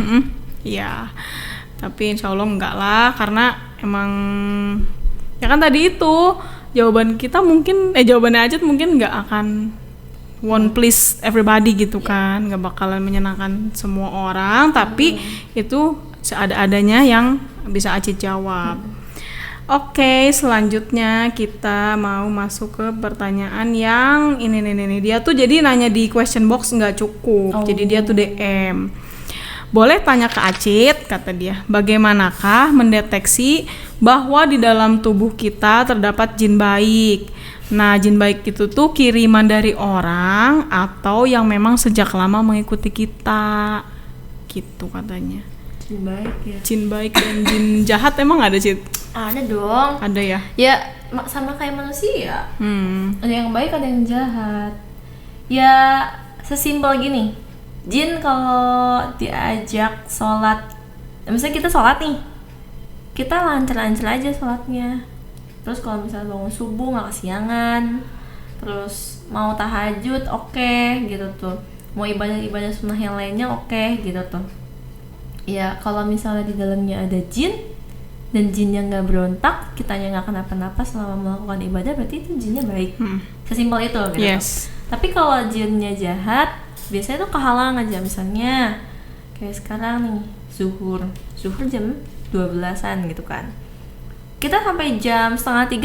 A: ya, tapi insya Allah enggak lah, karena emang ya kan tadi itu jawaban kita mungkin jawabannya Ajat mungkin nggak akan one please everybody gitu kan, nggak bakalan menyenangkan semua orang, tapi itu seada-adanya yang bisa Acit jawab. Oke, selanjutnya kita mau masuk ke pertanyaan yang ini dia tuh jadi nanya di question box nggak cukup, jadi dia tuh DM. Boleh tanya ke Acit, kata dia, bagaimanakah mendeteksi bahwa di dalam tubuh kita terdapat jin baik? Nah, jin baik itu tuh kiriman dari orang atau yang memang sejak lama mengikuti kita, gitu katanya.
B: Jin baik ya.
A: Jin baik dan jin jahat emang ada, Cit?
B: Ada dong.
A: Ada ya?
B: Ya sama kayak manusia. Ada yang baik, ada yang jahat. Ya sesimpel gini. Jin kalau diajak sholat, misalnya kita sholat nih, kita lancar-lancar aja sholatnya. Terus kalau misalnya bangun subuh nggak kesiangan, terus mau tahajud oke, gitu tuh, mau ibadah-ibadah sunnah yang lainnya oke, gitu tuh. Ya kalau misalnya di dalamnya ada jin dan jinnya nggak berontak, kitanya nggak kenapa-napa selama melakukan ibadah, berarti itu jinnya baik. Sesimpel itu gitu.
A: Yes.
B: Tapi kalau jinnya jahat, biasanya tuh kehalang aja. Misalnya kayak sekarang nih, zuhur jam 12-an gitu kan, kita sampai jam 2:30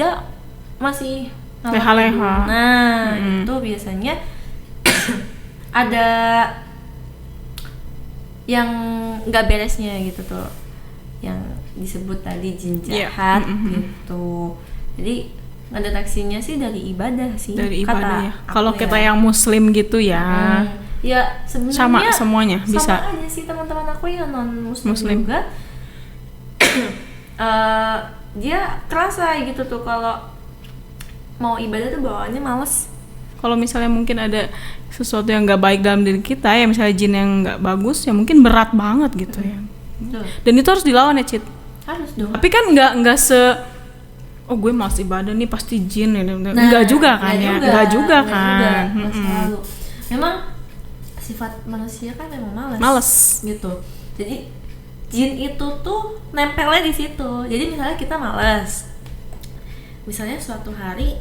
B: masih
A: Leha-leha.
B: Nah itu biasanya ada yang nggak beresnya gitu tuh, yang disebut tadi jin jahat gitu. Jadi ngedeteksinya sih dari ibadah sih,
A: Dari
B: kata
A: ibadah ya.
B: aku
A: Kalau kita yang muslim gitu ya.
B: Ya sebenarnya
A: Sama semuanya bisa.
B: sama aja sih, teman-teman aku yang non muslim juga dia kerasa gitu tuh kalau mau ibadah tuh bawaannya males.
A: Kalau misalnya mungkin ada sesuatu yang nggak baik dalam diri kita, ya misalnya jin yang nggak bagus, ya mungkin berat banget gitu ya.
B: Tuh,
A: Dan itu harus dilawan ya, Cit.
B: harus dong.
A: Tapi kan nggak oh gue malas ibadah nih pasti jin ya. Nggak juga kan ya. Nggak juga kan.
B: Nggak selalu. Memang sifat manusia kan memang malas.
A: Males.
B: Gitu. Jadi jin itu tuh nempelnya di situ. Jadi misalnya kita malas, misalnya suatu hari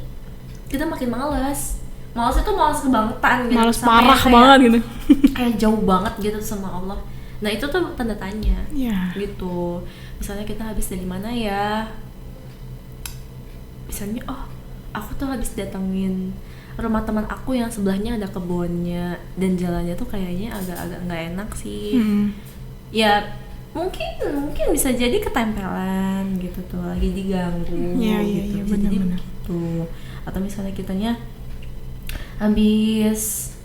B: kita makin malas. Malas itu malas kebangetan gitu.
A: Males
B: Sampai
A: parah
B: kayak-
A: banget gitu.
B: Kayak jauh banget gitu sama Allah. Nah itu tuh tanda tanya.
A: Iya.
B: Gitu. Misalnya kita habis dari mana ya? Misalnya, oh aku tuh habis datengin rumah teman aku yang sebelahnya ada kebunnya dan jalannya tuh kayaknya agak-agak nggak enak sih. Ya mungkin bisa jadi ketempelan gitu tuh, lagi diganggu.
A: Iya,
B: gitu.
A: iya,
B: Bisa jadi
A: benar-benar.
B: begitu. Atau misalnya kitanya habis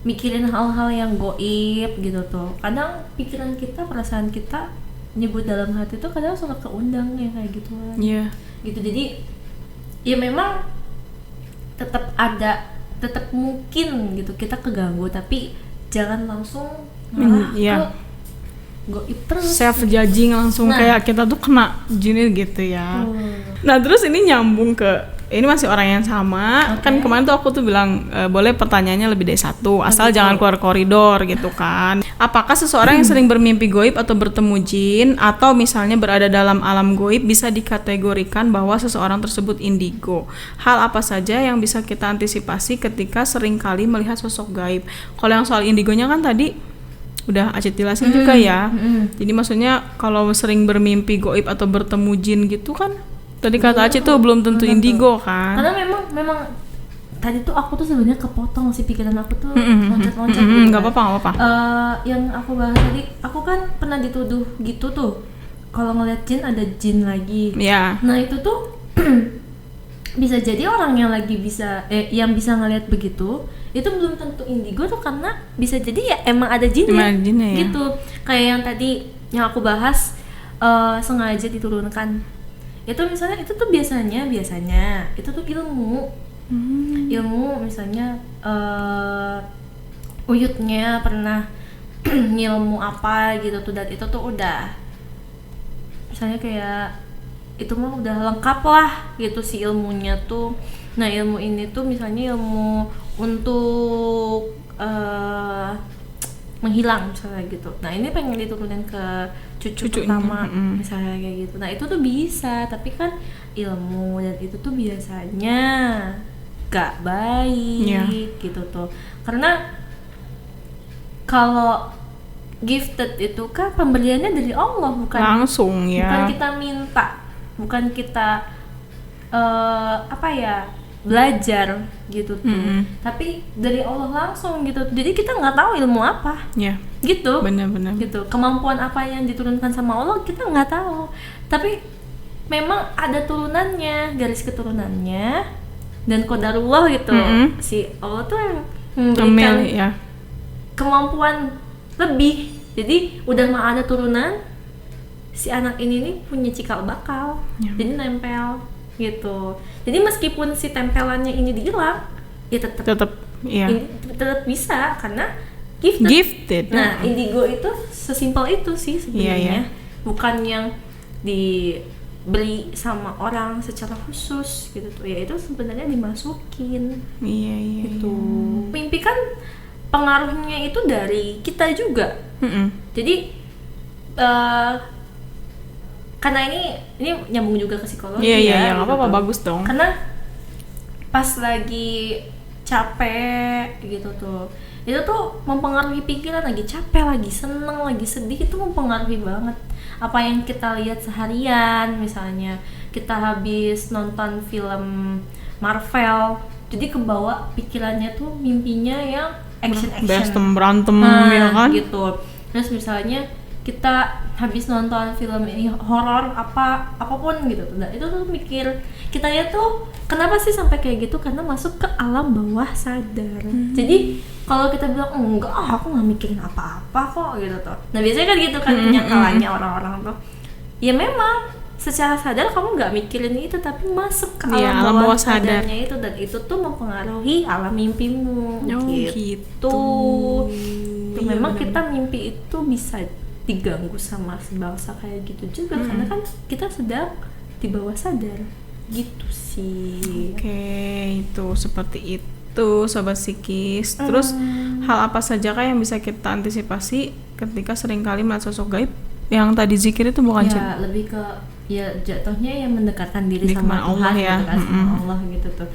B: mikirin hal-hal yang goib gitu tuh, kadang pikiran kita, perasaan kita nyebut dalam hati tuh kadang suka keundang ya kayak gituan.
A: Iya.
B: Gitu. Jadi ya memang tetap mungkin gitu kita keganggu, tapi jangan langsung marah
A: Iya.
B: ke goib terus.
A: Self judging langsung
B: Nah.
A: kayak kita tuh kena jin gitu ya. Nah terus ini nyambung ke ini masih orang yang sama.
B: Oke.
A: Kan kemarin tuh aku tuh bilang boleh pertanyaannya lebih dari satu, asal
B: gitu.
A: jangan keluar koridor gitu kan. Apakah seseorang yang sering bermimpi goib atau bertemu jin atau misalnya berada dalam alam goib bisa dikategorikan bahwa seseorang tersebut indigo? Hal apa saja yang bisa kita antisipasi ketika sering kali melihat sosok gaib? Kalau yang soal indigonya kan tadi udah Acit jelasin juga ya. Jadi maksudnya kalau sering bermimpi goib atau bertemu jin gitu kan, tadi kata Acit tuh belum tentu indigo kan.
B: Karena memang tadi tuh aku tuh sebenarnya kepotong sih, pikiran aku tuh loncat-loncat gitu.
A: Nggak apa-apa.
B: Yang aku bahas tadi, aku kan pernah dituduh gitu tuh. Kalau ngeliat jin ada jin lagi.
A: Ya.
B: Nah itu tuh bisa jadi orang yang lagi yang bisa ngeliat begitu itu belum tentu indigo tuh, karena bisa jadi ya emang ada jinnya,
A: Emang ada jinnya ya.
B: gitu. Kayak yang tadi yang aku bahas, sengaja diturunkan. Itu misalnya itu tuh biasanya itu tuh ilmu misalnya uyutnya pernah ngilmu apa gitu tuh, dan itu tuh udah misalnya kayak itu mah udah lengkap lah gitu si ilmunya tuh. Nah ilmu ini tuh misalnya ilmu untuk menghilang misalnya gitu. Nah ini pengen diturunin ke cucu pertama misalnya kayak gitu. Nah itu tuh bisa, tapi kan ilmu dan itu tuh biasanya gak baik gitu tuh. Karena kalau gifted itu kan pemberiannya dari Allah, bukan
A: Langsung ya.
B: bukan kita minta, bukan kita belajar gitu tuh, tapi dari Allah langsung gitu. Jadi kita nggak tahu ilmu apa,
A: Ya.
B: gitu.
A: Benar-benar.
B: Gitu. Kemampuan apa yang diturunkan sama Allah kita nggak tahu. Tapi memang ada turunannya, garis keturunannya dan qadarullah gitu. Si Allah tuh yang memberikan
A: ya.
B: kemampuan lebih. Jadi udah mah ada turunan, si anak ini nih punya cikal bakal, jadi nempel gitu. Jadi meskipun si tempelannya ini dihilang, ya tetap
A: iya.
B: tetap bisa karena
A: Gifted.
B: Nah indigo itu sesimpel itu sih sebenarnya. Bukan yang diberi sama orang secara khusus gitu tuh, ya itu sebenarnya dimasukin.
A: Iya.
B: Gitu. Mimpi kan pengaruhnya itu dari kita juga. Jadi karena ini nyambung juga ke psikologi.
A: Iya,
B: gitu
A: nggak apa-apa,
B: tuh.
A: bagus dong.
B: Karena pas lagi capek gitu tuh, itu tuh mempengaruhi pikiran. Lagi capek, lagi seneng, lagi sedih, itu mempengaruhi banget apa yang kita lihat seharian. Misalnya kita habis nonton film Marvel, jadi kebawa pikirannya tuh mimpinya yang action
A: berantem ya kan
B: gitu. Terus misalnya kita habis nonton film ini horor apapun gitu tuh, itu tuh mikir kita ya tuh kenapa sih sampai kayak gitu, karena masuk ke alam bawah sadar. Jadi kalau kita bilang enggak, aku nggak mikirin apa-apa kok gitu tuh. Nah biasanya kan gitu kan penyangkalannya orang-orang tuh. Ya memang secara sadar kamu nggak mikirin itu, tapi masuk ke alam bawah sadarnya itu, dan itu tuh mempengaruhi alam mimpimu. Gitu. Tuh, memang kita mimpi itu bisa diganggu sama bangsa kayak gitu juga, karena kan kita sedang di bawah sadar gitu sih.
A: Oke, itu seperti itu sobat psikis. Terus hal apa saja kah yang bisa kita antisipasi ketika seringkali melihat sosok gaib? Yang tadi zikir itu bukan
B: ya lebih ke ya jatuhnya yang mendekatkan diri sama Tuhan
A: Allah ya.
B: gitu kan, sama Allah gitu tuh.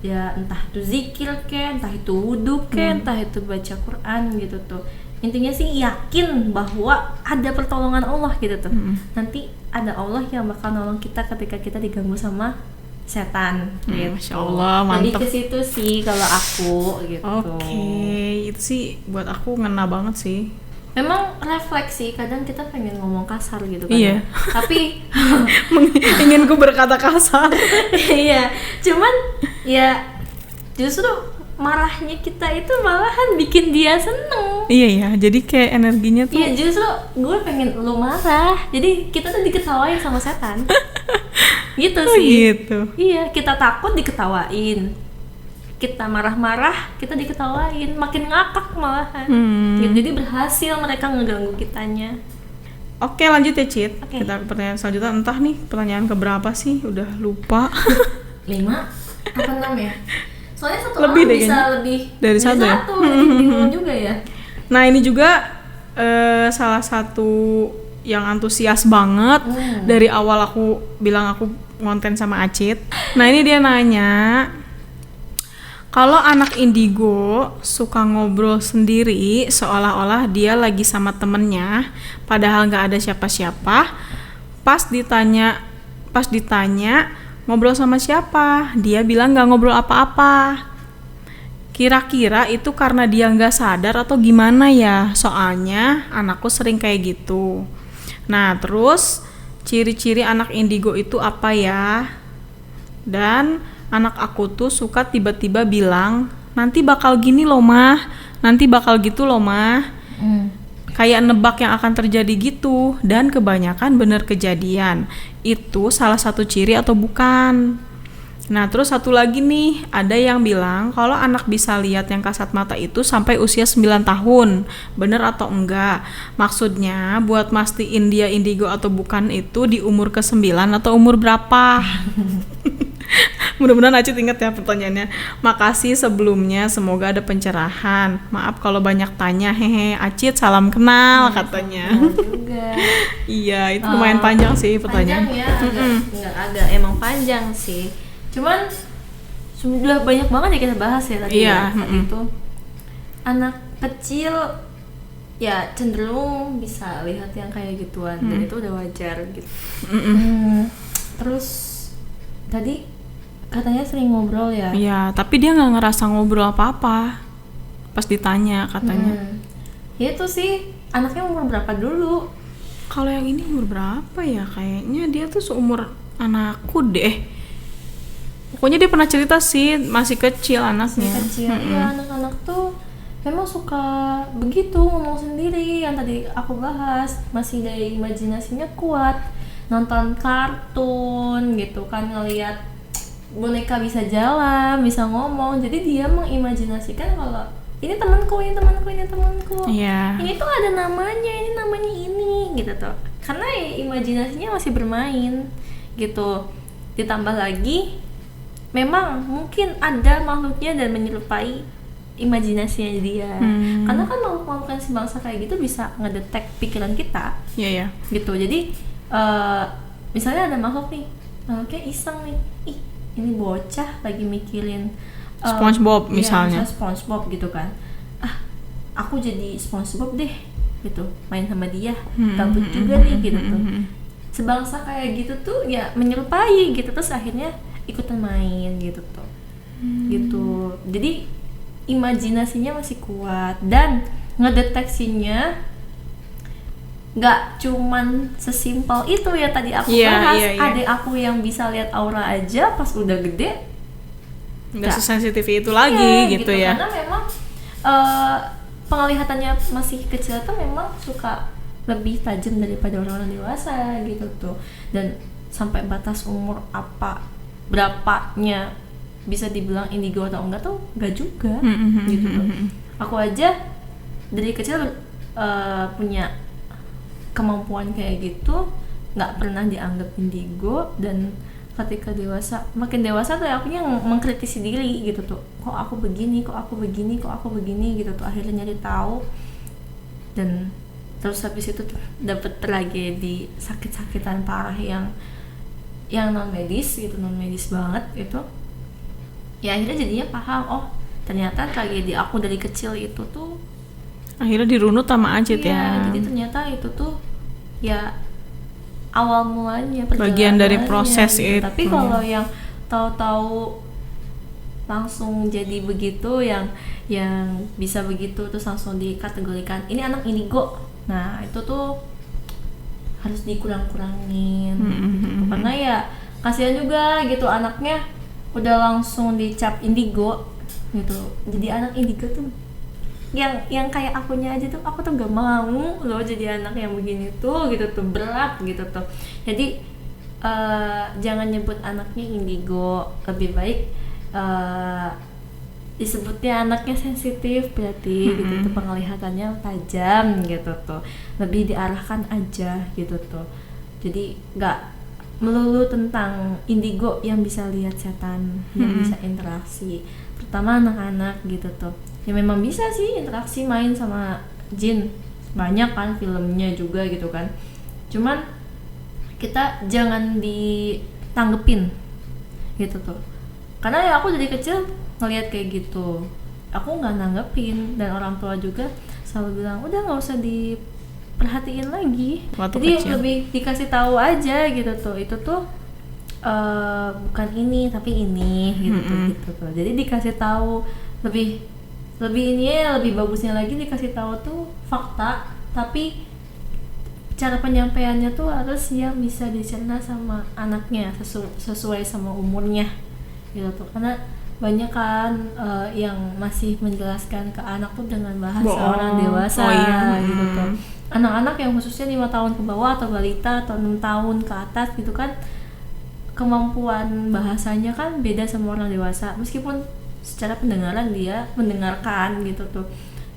B: Ya entah itu zikir ke, entah itu wudhu ke, entah itu baca Quran gitu tuh. Intinya sih yakin bahwa ada pertolongan Allah gitu tuh. Nanti ada Allah yang bakal nolong kita ketika kita diganggu sama setan gitu.
A: Masya Allah, mantap.
B: Lebih ke situ sih kalau aku gitu.
A: Oke, itu sih buat aku ngena banget sih.
B: Memang refleksi, kadang kita pengen ngomong kasar gitu kan.
A: Iya.
B: Tapi
A: ingin ku berkata kasar.
B: iya, cuman ya justru marahnya kita itu malahan bikin dia seneng.
A: Iya ya, jadi kayak energinya tuh.
B: Iya, justru gue pengen lu marah. Jadi kita tuh diketawain sama setan. Gitu sih.
A: Gitu.
B: Iya, kita takut diketawain. Kita marah-marah, kita diketawain, makin ngakak malahan. Gitu, jadi berhasil mereka ngeganggu kitanya.
A: Oke, lanjut ya Cit.
B: Oke.
A: Kita ke pertanyaan selanjutnya. Entah nih pertanyaan keberapa sih, udah lupa.
B: 5 apa 6 ya? Soalnya satu
A: Lebih
B: orang
A: deh
B: bisa
A: kayaknya.
B: lebih
A: Dari satu ya?
B: jadi bingung juga ya.
A: Nah ini juga salah satu yang antusias banget dari awal aku bilang aku ngonten sama Acit. Nah ini dia nanya, kalau anak indigo suka ngobrol sendiri seolah-olah dia lagi sama temennya, padahal nggak ada siapa-siapa. Pas ditanya ngobrol sama siapa, dia bilang nggak ngobrol apa-apa. Kira-kira itu karena dia nggak sadar atau gimana ya? Soalnya anakku sering kayak gitu. Nah, terus ciri-ciri anak indigo itu apa ya? Dan anak aku tuh suka tiba-tiba bilang, nanti bakal gini loh mah, nanti bakal gitu loh mah. Kayak nebak yang akan terjadi gitu. Dan kebanyakan bener kejadian. Itu salah satu ciri atau bukan? Nah terus satu lagi nih, ada yang bilang kalau anak bisa lihat yang kasat mata itu sampai usia 9 tahun. Bener atau enggak? Maksudnya buat mastiin dia indigo atau bukan itu di umur ke-9 atau umur berapa? Mudah-mudahan Acit ingat ya pertanyaannya. Makasih sebelumnya, semoga ada pencerahan. Maaf kalau banyak tanya, hehe. Acit salam kenal katanya.
B: Juga.
A: Iya, itu lumayan panjang sih pertanyaan.
B: Panjang ya, agak emang panjang sih. Cuman sudah banyak banget ya kita bahas ya tadi.
A: Iya,
B: ya, tadi itu anak kecil ya cenderung bisa lihat yang kayak gituan dan itu udah wajar gitu. Terus tadi katanya sering ngobrol ya.
A: Iya, tapi dia nggak ngerasa ngobrol apa-apa pas ditanya katanya.
B: Ya itu sih, anaknya umur berapa dulu?
A: Kalau yang ini umur berapa ya? Kayaknya dia tuh seumur anakku deh. Pokoknya dia pernah cerita sih masih kecil anaknya.
B: Kecil. Ya anak-anak tuh memang suka begitu ngomong sendiri yang tadi aku bahas, masih dari imajinasinya kuat, nonton kartun gitu kan, ngelihat boneka bisa jalan, bisa ngomong, jadi dia mengimajinasikan kalau ini temanku, ini temanku, ini temanku.
A: Iya.
B: Ini tuh ada namanya, ini namanya ini gitu tuh. Karena ya, imajinasinya masih bermain gitu. Ditambah lagi memang mungkin ada makhluknya dan menyerupai imajinasinya dia. Karena kan makhluk-makhluk yang sebangsa kayak gitu bisa ngedetek pikiran kita.
A: Iya, ya.
B: Gitu. Jadi misalnya ada makhluk nih, makhluknya iseng nih. Ih, ini bocah lagi mikirin
A: SpongeBob misalnya.
B: SpongeBob gitu kan. Ah, aku jadi SpongeBob deh gitu. Main sama dia. Gabut juga nih gitu tuh. Sebangsa kayak gitu tuh ya menyerupai gitu, terus akhirnya ikutan main gitu tuh. Gitu. Jadi imajinasinya masih kuat dan ngedeteksinya nggak cuman sesimpel itu ya tadi aku bahas. Adik aku yang bisa lihat aura aja pas udah gede
A: nggak sesensitif itu lagi gitu ya.
B: Karena memang penglihatannya masih kecil tuh memang suka lebih tajam daripada orang-orang dewasa gitu tuh. Dan sampai batas umur berapanya bisa dibilang indigo atau enggak tuh enggak juga gitu tuh. Aku aja dari kecil punya kemampuan kayak gitu, nggak pernah dianggap indigo, dan ketika makin dewasa tuh aku yang mengkritisi diri gitu tuh, kok aku begini gitu tuh, akhirnya nyari tahu, dan terus habis itu tuh dapet tragedi sakit-sakitan parah yang non medis banget gitu. Ya akhirnya jadinya paham, oh ternyata tragedi aku dari kecil itu tuh
A: akhirnya dirunut sama Acit ya.
B: Jadi ternyata itu tuh ya awal mulanya,
A: bagian dari proses
B: gitu.
A: itu.
B: Tapi kalau yang tahu-tahu langsung jadi begitu, yang bisa begitu terus langsung dikategorikan ini anak indigo, nah itu tuh harus dikurang-kurangin gitu. Karena ya kasihan juga gitu, anaknya udah langsung dicap indigo gitu. Jadi anak indigo tuh yang kayak akunya aja tuh, aku tuh gak mau loh jadi anak yang begini tuh gitu tuh, berat gitu tuh. Jadi jangan nyebut anaknya indigo, lebih baik disebutnya anaknya sensitif berarti gitu tuh, penglihatannya tajam gitu tuh, lebih diarahkan aja gitu tuh. Jadi nggak melulu tentang indigo yang bisa lihat setan, yang bisa interaksi. Pertama anak-anak gitu tuh. Ya memang bisa sih interaksi main sama jin. Banyak kan filmnya juga gitu kan. Cuman kita jangan ditanggepin gitu tuh. Karena ya aku dari kecil ngelihat kayak gitu. Aku nggak nanggepin, dan orang tua juga selalu bilang udah nggak usah diperhatiin lagi.
A: Waktu
B: Jadi
A: kecil.
B: lebih dikasih tahu aja gitu tuh, itu tuh bukan ini tapi ini gitu tuh. Jadi dikasih tahu lebih lebih bagusnya lagi dikasih tahu tuh fakta, tapi cara penyampaiannya tuh harus yang bisa dicerna sama anaknya, sesuai sama umurnya gitu tuh. Karena banyak kan yang masih menjelaskan ke anak tuh dengan bahasa
A: Bohong.
B: orang dewasa gitu tuh. Anak-anak yang khususnya 5 tahun ke bawah atau balita atau 6 tahun ke atas gitu kan, kemampuan bahasanya kan beda sama orang dewasa, meskipun secara pendengaran dia mendengarkan gitu tuh,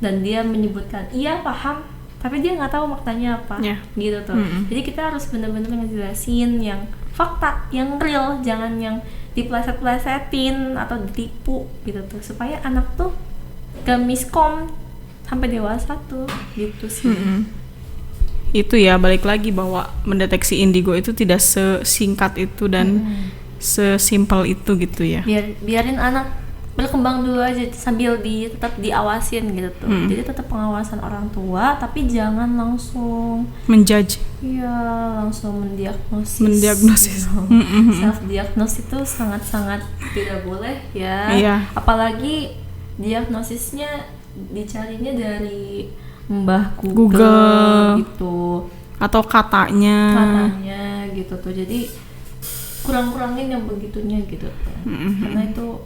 B: dan dia menyebutkan iya paham, tapi dia nggak tahu maknanya apa gitu tuh. Jadi kita harus benar-benar ngejelasin yang fakta, yang real, jangan yang dipleset-plesetin atau ditipu gitu tuh, supaya anak tuh gak miskom sampai dewasa tuh gitu sih.
A: Itu ya, balik lagi bahwa mendeteksi indigo itu tidak sesingkat itu dan sesimpel itu gitu ya.
B: Biarin anak berkembang dulu aja sambil tetap diawasin gitu tuh. Jadi tetap pengawasan orang tua, tapi jangan langsung
A: menjudge.
B: Iya, langsung mendiagnosis. Self diagnosis itu sangat-sangat tidak boleh ya.
A: Iya.
B: Apalagi diagnosisnya dicarinya dari Mbah Google gitu,
A: atau katanya
B: gitu tuh. Jadi kurang-kurangin yang begitunya gitu tuh. Karena itu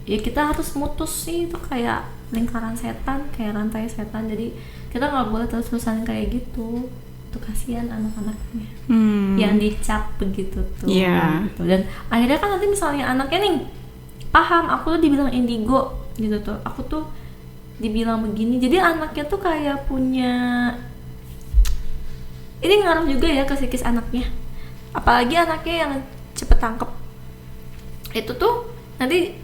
B: ya kita harus mutus sih, itu kayak lingkaran setan, kayak rantai setan. Jadi kita nggak boleh terus-terusan kayak gitu. Tuh kasihan anak-anaknya yang dicap begitu tuh. Gitu. Dan akhirnya kan nanti misalnya anaknya nih paham, aku tuh dibilang indigo gitu tuh, aku tuh dibilang begini, jadi anaknya tuh kayak punya, ini ngaruh juga ya ke psikis anaknya. Apalagi anaknya yang cepet tangkep, itu tuh nanti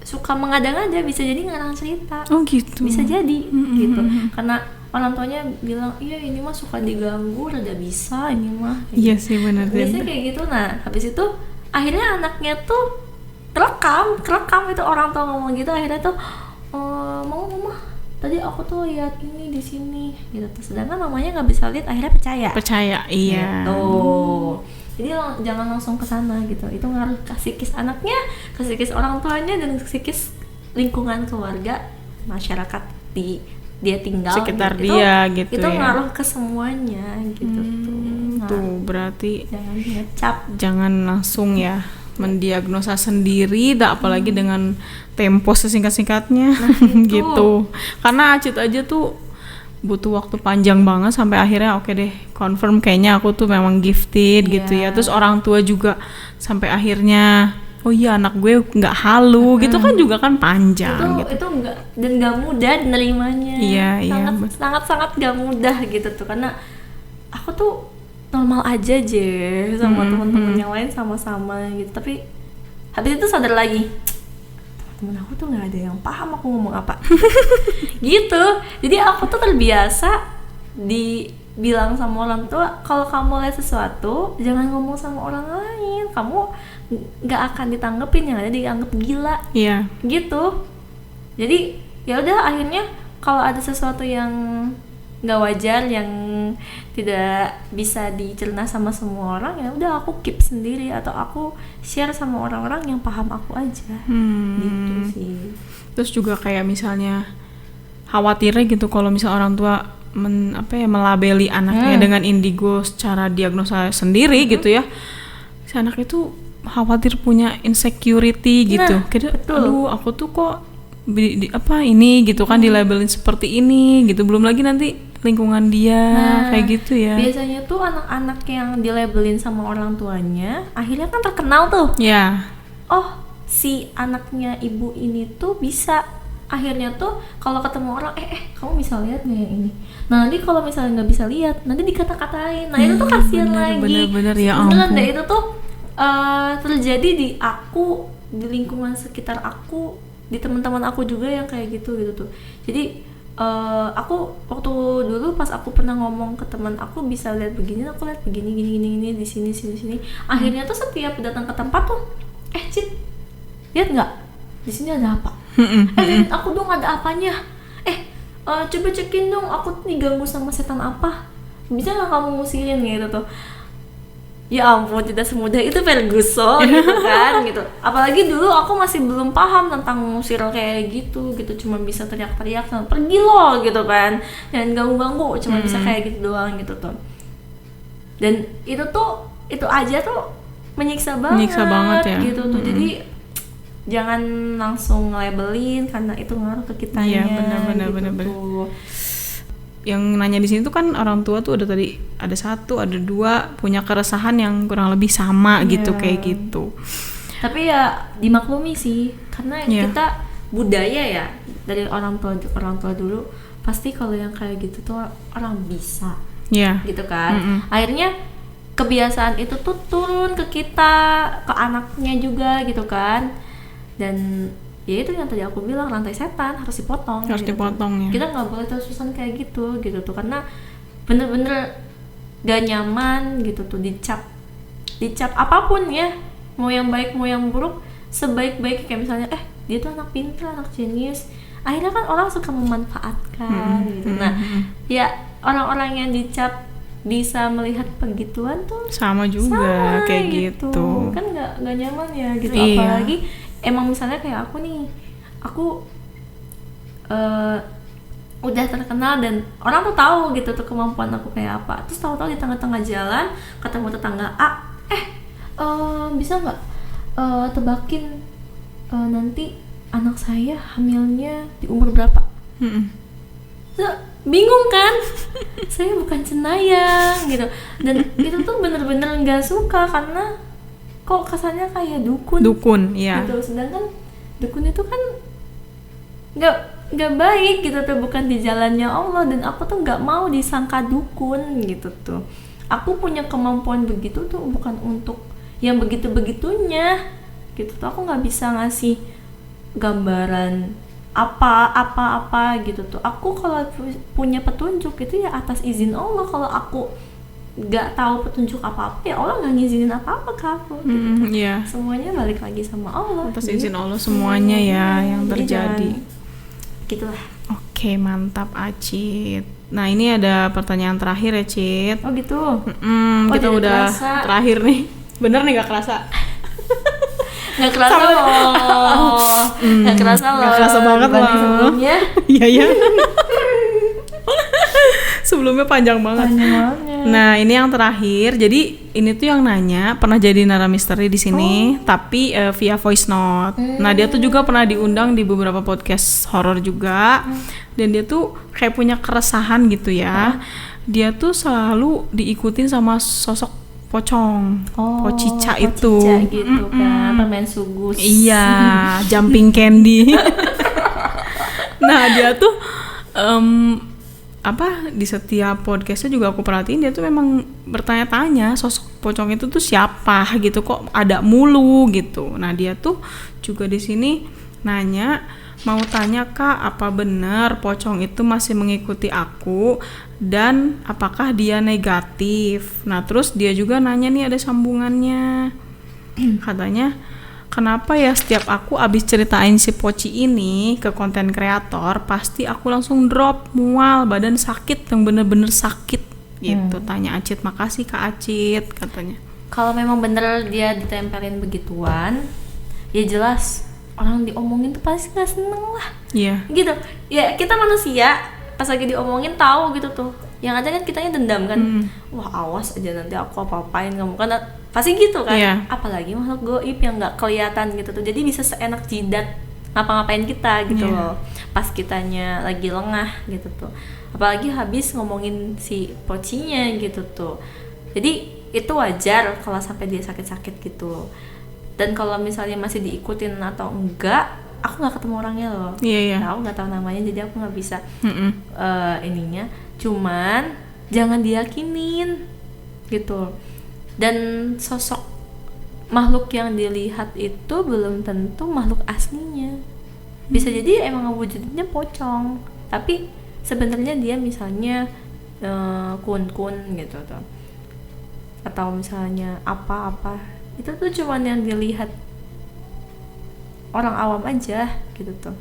B: suka mengada-ngada, bisa jadi ngarang cerita.
A: Oh gitu.
B: Bisa jadi gitu, karena orang tuanya bilang iya ini mah suka diganggu, rada bisa ini mah.
A: Iya sih benar.
B: Biasanya kayak gitu. Nah habis itu akhirnya anaknya tuh kerekam itu, orang tua ngomong gitu, akhirnya tuh mama tadi aku tuh lihat ini di sini gitu. Sedangkan mamanya nggak bisa lihat, akhirnya percaya iya gitu. Jadi jangan langsung ke sana gitu, itu ngaruh ke psikis anaknya, ke psikis orang tuanya, dan ke psikis lingkungan keluarga, masyarakat dia tinggal
A: sekitar
B: gitu.
A: Dia gitu
B: itu
A: ya.
B: ngaruh ke semuanya gitu
A: tuh berarti
B: jangan ngecap,
A: jangan langsung ya mendiagnosa sendiri, apalagi dengan tempo sesingkat-singkatnya gitu. Karena Acit aja tuh butuh waktu panjang banget sampai akhirnya oke deh, confirm kayaknya aku tuh memang gifted gitu ya. Terus orang tua juga sampai akhirnya oh iya anak gue nggak halu gitu kan, juga kan panjang gitu.
B: Itu enggak, dan nggak mudah nerimanya. Sangat nggak mudah gitu tuh, karena aku tuh normal aja sama teman-teman yang lain sama-sama gitu, tapi habis itu sadar lagi teman aku tuh nggak ada yang paham aku ngomong apa gitu. Jadi aku tuh terbiasa dibilang sama orang tua, kalau kamu lihat sesuatu jangan ngomong sama orang lain, kamu nggak akan ditanggepin, yang ada dianggap gila gitu. Jadi ya udah, akhirnya kalau ada sesuatu yang nggak wajar, yang tidak bisa dicerna sama semua orang, ya udah aku keep sendiri atau aku share sama orang-orang yang paham aku aja gitu sih.
A: Terus juga kayak misalnya khawatirnya gitu kalau misal orang tua melabeli anaknya dengan indigo secara diagnosa sendiri gitu ya, si anak itu khawatir punya insecurity gitu. Aduh aku tuh kok ini gitu kan dilabelin seperti ini gitu, belum lagi nanti lingkungan dia kayak gitu ya.
B: Biasanya tuh anak-anak yang dilabelin sama orang tuanya akhirnya kan terkenal tuh.
A: Oh
B: si anaknya ibu ini tuh bisa akhirnya tuh kalau ketemu orang kamu bisa lihat nggak yang ini, nah nanti kalau misalnya nggak bisa lihat nanti dikata-katain, nah itu tuh kasihan lagi.
A: Bener ya
B: Beneran
A: ampun.
B: deh, itu tuh terjadi di aku, di lingkungan sekitar aku, di teman-teman aku juga yang kayak gitu tuh. Jadi aku waktu dulu pas aku pernah ngomong ke teman aku, bisa lihat begini, aku lihat begini gini di sini sini. Akhirnya tuh setiap datang ke tempat tuh, Cit, lihat nggak di sini ada apa? Lihat aku dong, ada apanya? Coba cekin dong, aku tuh diganggu sama setan apa? Bisa nggak kamu ngusirin gitu tuh? Ya ampun, tidak semudah itu Ferguson gitu kan gitu. Apalagi dulu aku masih belum paham tentang ngusir kayak gitu, cuma bisa teriak-teriak sama pergi lo gitu kan, jangan ganggu-ganggu, cuma bisa kayak gitu doang gitu tuh. Dan itu aja tuh menyiksa banget
A: ya
B: gitu tuh. Jadi jangan langsung labelin karena itu ngaruh ke kitanya.
A: Iya, benar.
B: Tuh.
A: Yang nanya di sini tuh kan orang tua tuh ada 1, ada 2 punya keresahan yang kurang lebih sama gitu, kayak gitu.
B: Tapi ya dimaklumi sih, karena kita budaya ya dari orang tua dulu, pasti kalau yang kayak gitu tuh orang bisa, gitu kan. Akhirnya kebiasaan itu tuh turun ke kita, ke anaknya juga gitu kan. Dan ya itu yang tadi aku bilang, rantai setan harus dipotong.
A: Dipotong ya.
B: Kita nggak boleh terus-terusan kayak gitu tuh, karena bener-bener gak nyaman gitu tuh dicap apapun ya, mau yang baik mau yang buruk, sebaik-baik kayak misalnya dia tuh anak pintar, anak jenius, akhirnya kan orang suka memanfaatkan gitu. Nah ya orang-orang yang dicap bisa melihat begituan tuh
A: sama juga kayak gitu.
B: Kan nggak nyaman ya gitu.
A: Iya.
B: Apalagi emang misalnya kayak aku nih, aku udah terkenal dan orang tuh tahu gitu tuh kemampuan aku kayak apa, terus tahu-tahu di tengah-tengah jalan ketemu tetangga A, bisa nggak tebakin nanti anak saya hamilnya di umur berapa? Bingung kan? Saya bukan cenayang gitu. Dan itu tuh bener-bener nggak suka, karena kok kesannya kayak dukun
A: ya
B: gitu. Sedangkan dukun itu kan nggak baik gitu tuh, bukan di jalannya Allah. Dan aku tuh nggak mau disangka dukun gitu tuh. Aku punya kemampuan begitu tuh bukan untuk yang begitu-begitunya gitu tuh. Aku nggak bisa ngasih gambaran apa gitu tuh. Aku kalau punya petunjuk itu ya atas izin Allah. Kalau aku nggak tahu petunjuk apa-apa, ya Allah nggak ngizinin apa-apa ke aku gitu. Semuanya balik lagi sama Allah,
A: atas izin Allah semuanya ya yang terjadi.
B: Gitulah.
A: Oke, mantap Acit. Nah ini ada pertanyaan terakhir ya Cit.
B: Oh gitu.
A: Kita udah kerasa. Terakhir nih. Bener nih gak kerasa.
B: Gak kerasa loh. Gak kerasa loh.
A: Gak kerasa banget loh.
B: Sebelumnya.
A: Iya. Sebelumnya panjang banget. Nah ini yang terakhir. Jadi ini tuh yang nanya pernah jadi Nara Misteri di sini, tapi via voice note. Nah dia tuh juga pernah diundang di beberapa podcast horor juga, dan dia tuh kayak punya keresahan gitu ya. Dia tuh selalu diikutin sama sosok pocong, pocica itu.
B: Gitu kan, permen sugus.
A: Iya, jumping candy. Nah dia tuh di setiap podcastnya juga aku perhatiin dia tuh memang bertanya-tanya sosok pocong itu tuh siapa gitu, kok ada mulu gitu. Nah dia tuh juga di sini nanya, mau tanya Kak, apa benar pocong itu masih mengikuti aku dan apakah dia negatif? Nah terus dia juga nanya nih, ada sambungannya. Katanya, kenapa ya setiap aku abis ceritain si Poci ini ke konten kreator, pasti aku langsung drop, mual, badan sakit, yang bener-bener sakit gitu. Tanya Acit. Makasih Kak Acit, katanya.
B: Kalau memang bener dia ditempelin begituan, ya jelas orang diomongin tuh pasti gak seneng lah.
A: Iya.
B: Gitu. Ya kita manusia, pas lagi diomongin tahu gitu tuh. Yang ada kan kitanya dendam kan. Wah awas aja nanti aku apa-apain kamu kan. Pasti gitu kan. Apalagi makhluk goib yang nggak kelihatan gitu tuh. Jadi bisa seenak jidat ngapa-ngapain kita gitu loh. Pas kitanya lagi lengah gitu tuh. Apalagi habis ngomongin si pocinya gitu tuh. Jadi itu wajar kalau sampai dia sakit-sakit gitu. Dan kalau misalnya masih diikutin atau enggak, aku nggak ketemu orangnya loh.
A: Iya.
B: Nah, aku nggak tahu namanya, jadi aku nggak bisa
A: Mm-mm.
B: ininya. Cuman jangan diyakinin gitu. Dan sosok makhluk yang dilihat itu belum tentu makhluk aslinya. Bisa jadi emang wujudnya pocong, tapi sebenarnya dia misalnya kun-kun gitu tuh, atau misalnya apa-apa, itu tuh cuman yang dilihat orang awam aja gitu tuh,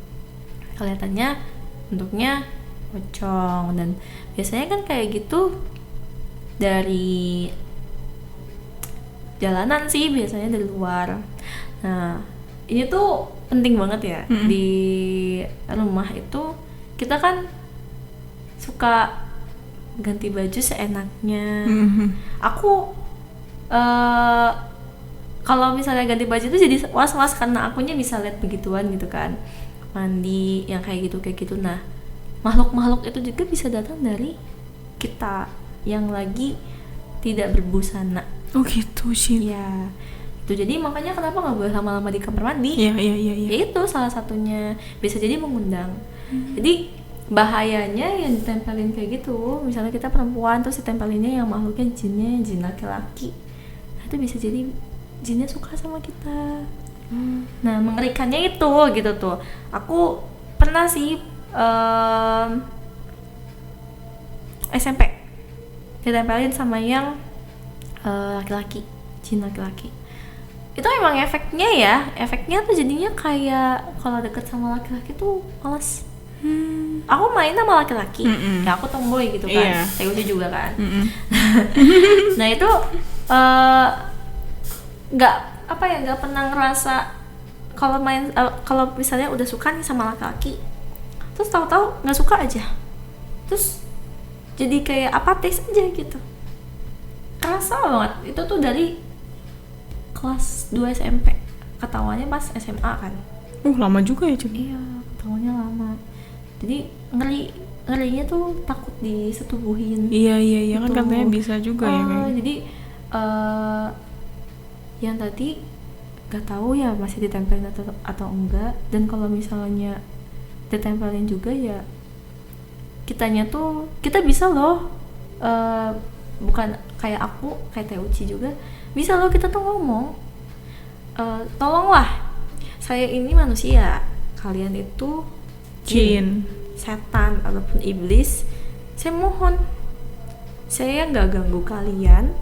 B: kelihatannya bentuknya pocong. Dan biasanya kan kayak gitu dari jalanan sih, biasanya dari luar. Nah, ini tuh penting banget ya. Di rumah itu kita kan suka ganti baju seenaknya. Aku kalau misalnya ganti baju tuh jadi was-was karena akunya bisa lihat begituan gitu kan, mandi yang kayak gitu. Nah, makhluk-makhluk itu juga bisa datang dari kita yang lagi tidak berbusana.
A: Oh gitu sih.
B: Ya, itu jadi makanya kenapa nggak boleh lama-lama di kamar mandi.
A: Iya.
B: Ya itu salah satunya, bisa jadi mengundang. Jadi bahayanya yang ditempelin kayak gitu, misalnya kita perempuan terus ditempelinnya yang makhluknya jin laki-laki, nah, itu bisa jadi jinnya suka sama kita. Nah, mengerikannya itu gitu tuh. Aku pernah sih SMP ditempelin sama yang laki-laki, jin laki-laki. Itu emang efeknya tuh jadinya kayak kalau deket sama laki-laki tuh males. Aku main sama laki-laki, ya aku tomboy gitu kan, saya juga kan. Nah itu nggak pernah ngerasa kalau main kalau misalnya udah suka nih sama laki-laki, terus tahu-tahu nggak suka aja, terus jadi kayak apatis aja gitu. Kerasa banget itu tuh dari kelas 2 SMP, ketawanya pas SMA kan.
A: Lama juga ya, Cik?
B: Iya, ketawanya lama. Jadi ngerinya tuh takut disetubuhin.
A: Iya
B: gitu.
A: Kan katanya bisa juga ya kayak.
B: Jadi yang tadi gak tahu ya masih ditempelin atau enggak. Dan kalau misalnya ditempelin juga ya kitanya tuh, kita bisa loh bukan kayak aku, kayak Teuci juga bisa loh, kita tuh ngomong tolonglah, saya ini manusia, kalian itu jin, setan ataupun iblis, saya mohon, saya nggak ganggu kalian,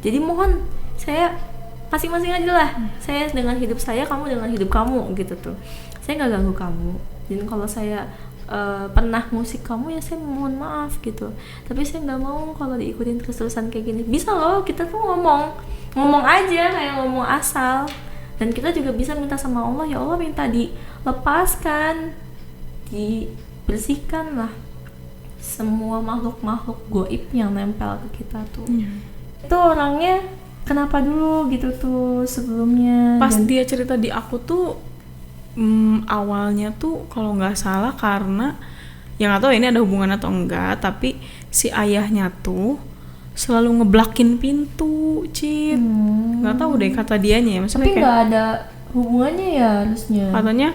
B: jadi mohon saya masing-masing aja lah, saya dengan hidup saya, kamu dengan hidup kamu gitu tuh, saya nggak ganggu kamu. Dan kalau saya pernah musik kamu ya saya mohon maaf gitu, tapi saya nggak mau kalau diikutin terus-terusan kayak gini. Bisa loh, kita tuh ngomong aja kayak ngomong asal. Dan kita juga bisa minta sama Allah, ya Allah minta dilepaskan, dibersihkan lah semua makhluk-makhluk goib yang nempel ke kita tuh. Itu orangnya kenapa dulu gitu tuh sebelumnya.
A: Pas dia cerita di aku tuh awalnya tuh kalau nggak salah karena yang nggak tahu ini ada hubungan atau enggak, tapi si ayahnya tuh selalu ngeblakin pintu, Cid. Nggak tahu deh kata dianya ya, maksudnya
B: tapi nggak ada hubungannya ya harusnya.
A: Katanya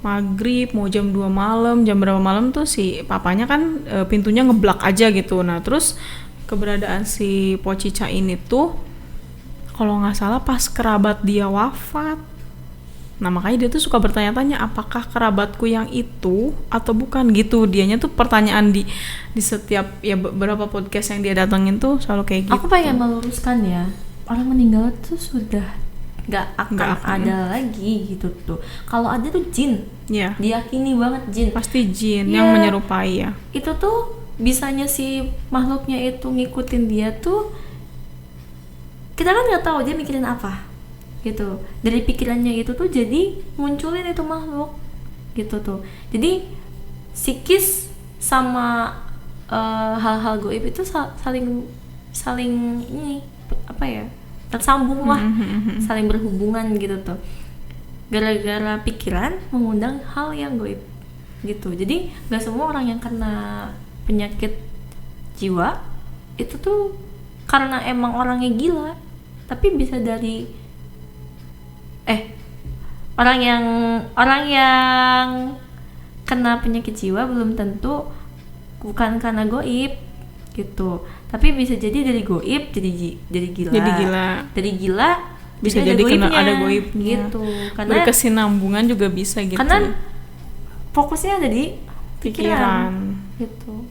A: maghrib mau jam 2 malam, jam berapa malam tuh si papanya kan pintunya ngeblak aja gitu. Nah terus keberadaan si Pocica ini tuh kalau nggak salah pas kerabat dia wafat. Nah makanya dia tuh suka bertanya-tanya apakah kerabatku yang itu atau bukan gitu. Dianya tuh pertanyaan di setiap ya beberapa podcast yang dia datengin tuh selalu kayak gitu.
B: Aku pengen meluruskan ya, orang meninggal tuh sudah nggak akan ada lagi gitu tuh. Kalau ada tuh jin, diyakini banget jin.
A: Pasti jin yang menyerupai ya.
B: Itu tuh bisanya si makhluknya itu ngikutin dia tuh, kita kan nggak tahu dia mikirin apa gitu. Dari pikirannya itu tuh jadi munculin itu makhluk gitu tuh. Jadi psikis sama hal-hal goib itu saling ini apa ya, tersambung lah, saling berhubungan gitu tuh. Gara-gara pikiran mengundang hal yang goib gitu. Jadi nggak semua orang yang kena penyakit jiwa itu tuh karena emang orangnya gila, tapi bisa dari orang yang kena penyakit jiwa belum tentu bukan karena goib gitu, tapi bisa jadi dari goib jadi gila. Dari gila
A: Bisa
B: ada
A: jadi kena
B: goibnya,
A: ada goibnya.
B: gitu. Karena
A: Berkesinambungan juga bisa gitu.
B: karena fokusnya ada di
A: Pikiran.
B: gitu.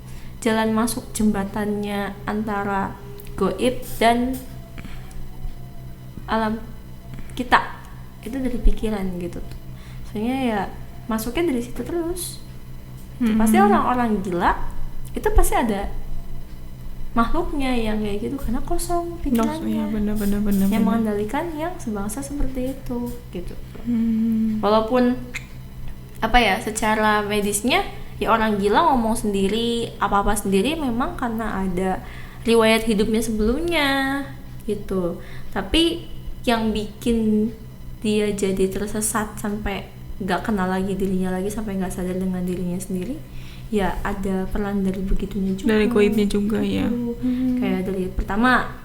B: Jalan masuk jembatannya antara goib dan alam kita itu dari pikiran gitu tuh. Soalnya ya masuknya dari situ terus. Pasti orang-orang gila itu pasti ada makhluknya yang kayak gitu karena kosong pikirannya.
A: Iya, benar.
B: Yang mengendalikan yang sebangsa seperti itu gitu. Walaupun apa ya, secara medisnya ya orang gila ngomong sendiri, apa-apa sendiri memang karena ada riwayat hidupnya sebelumnya gitu. Tapi yang bikin dia jadi tersesat sampai gak kenal lagi dirinya lagi, sampai gak sadar dengan dirinya sendiri, ya ada peran dari begitunya juga,
A: Dari goibnya juga ya.
B: Kayak dari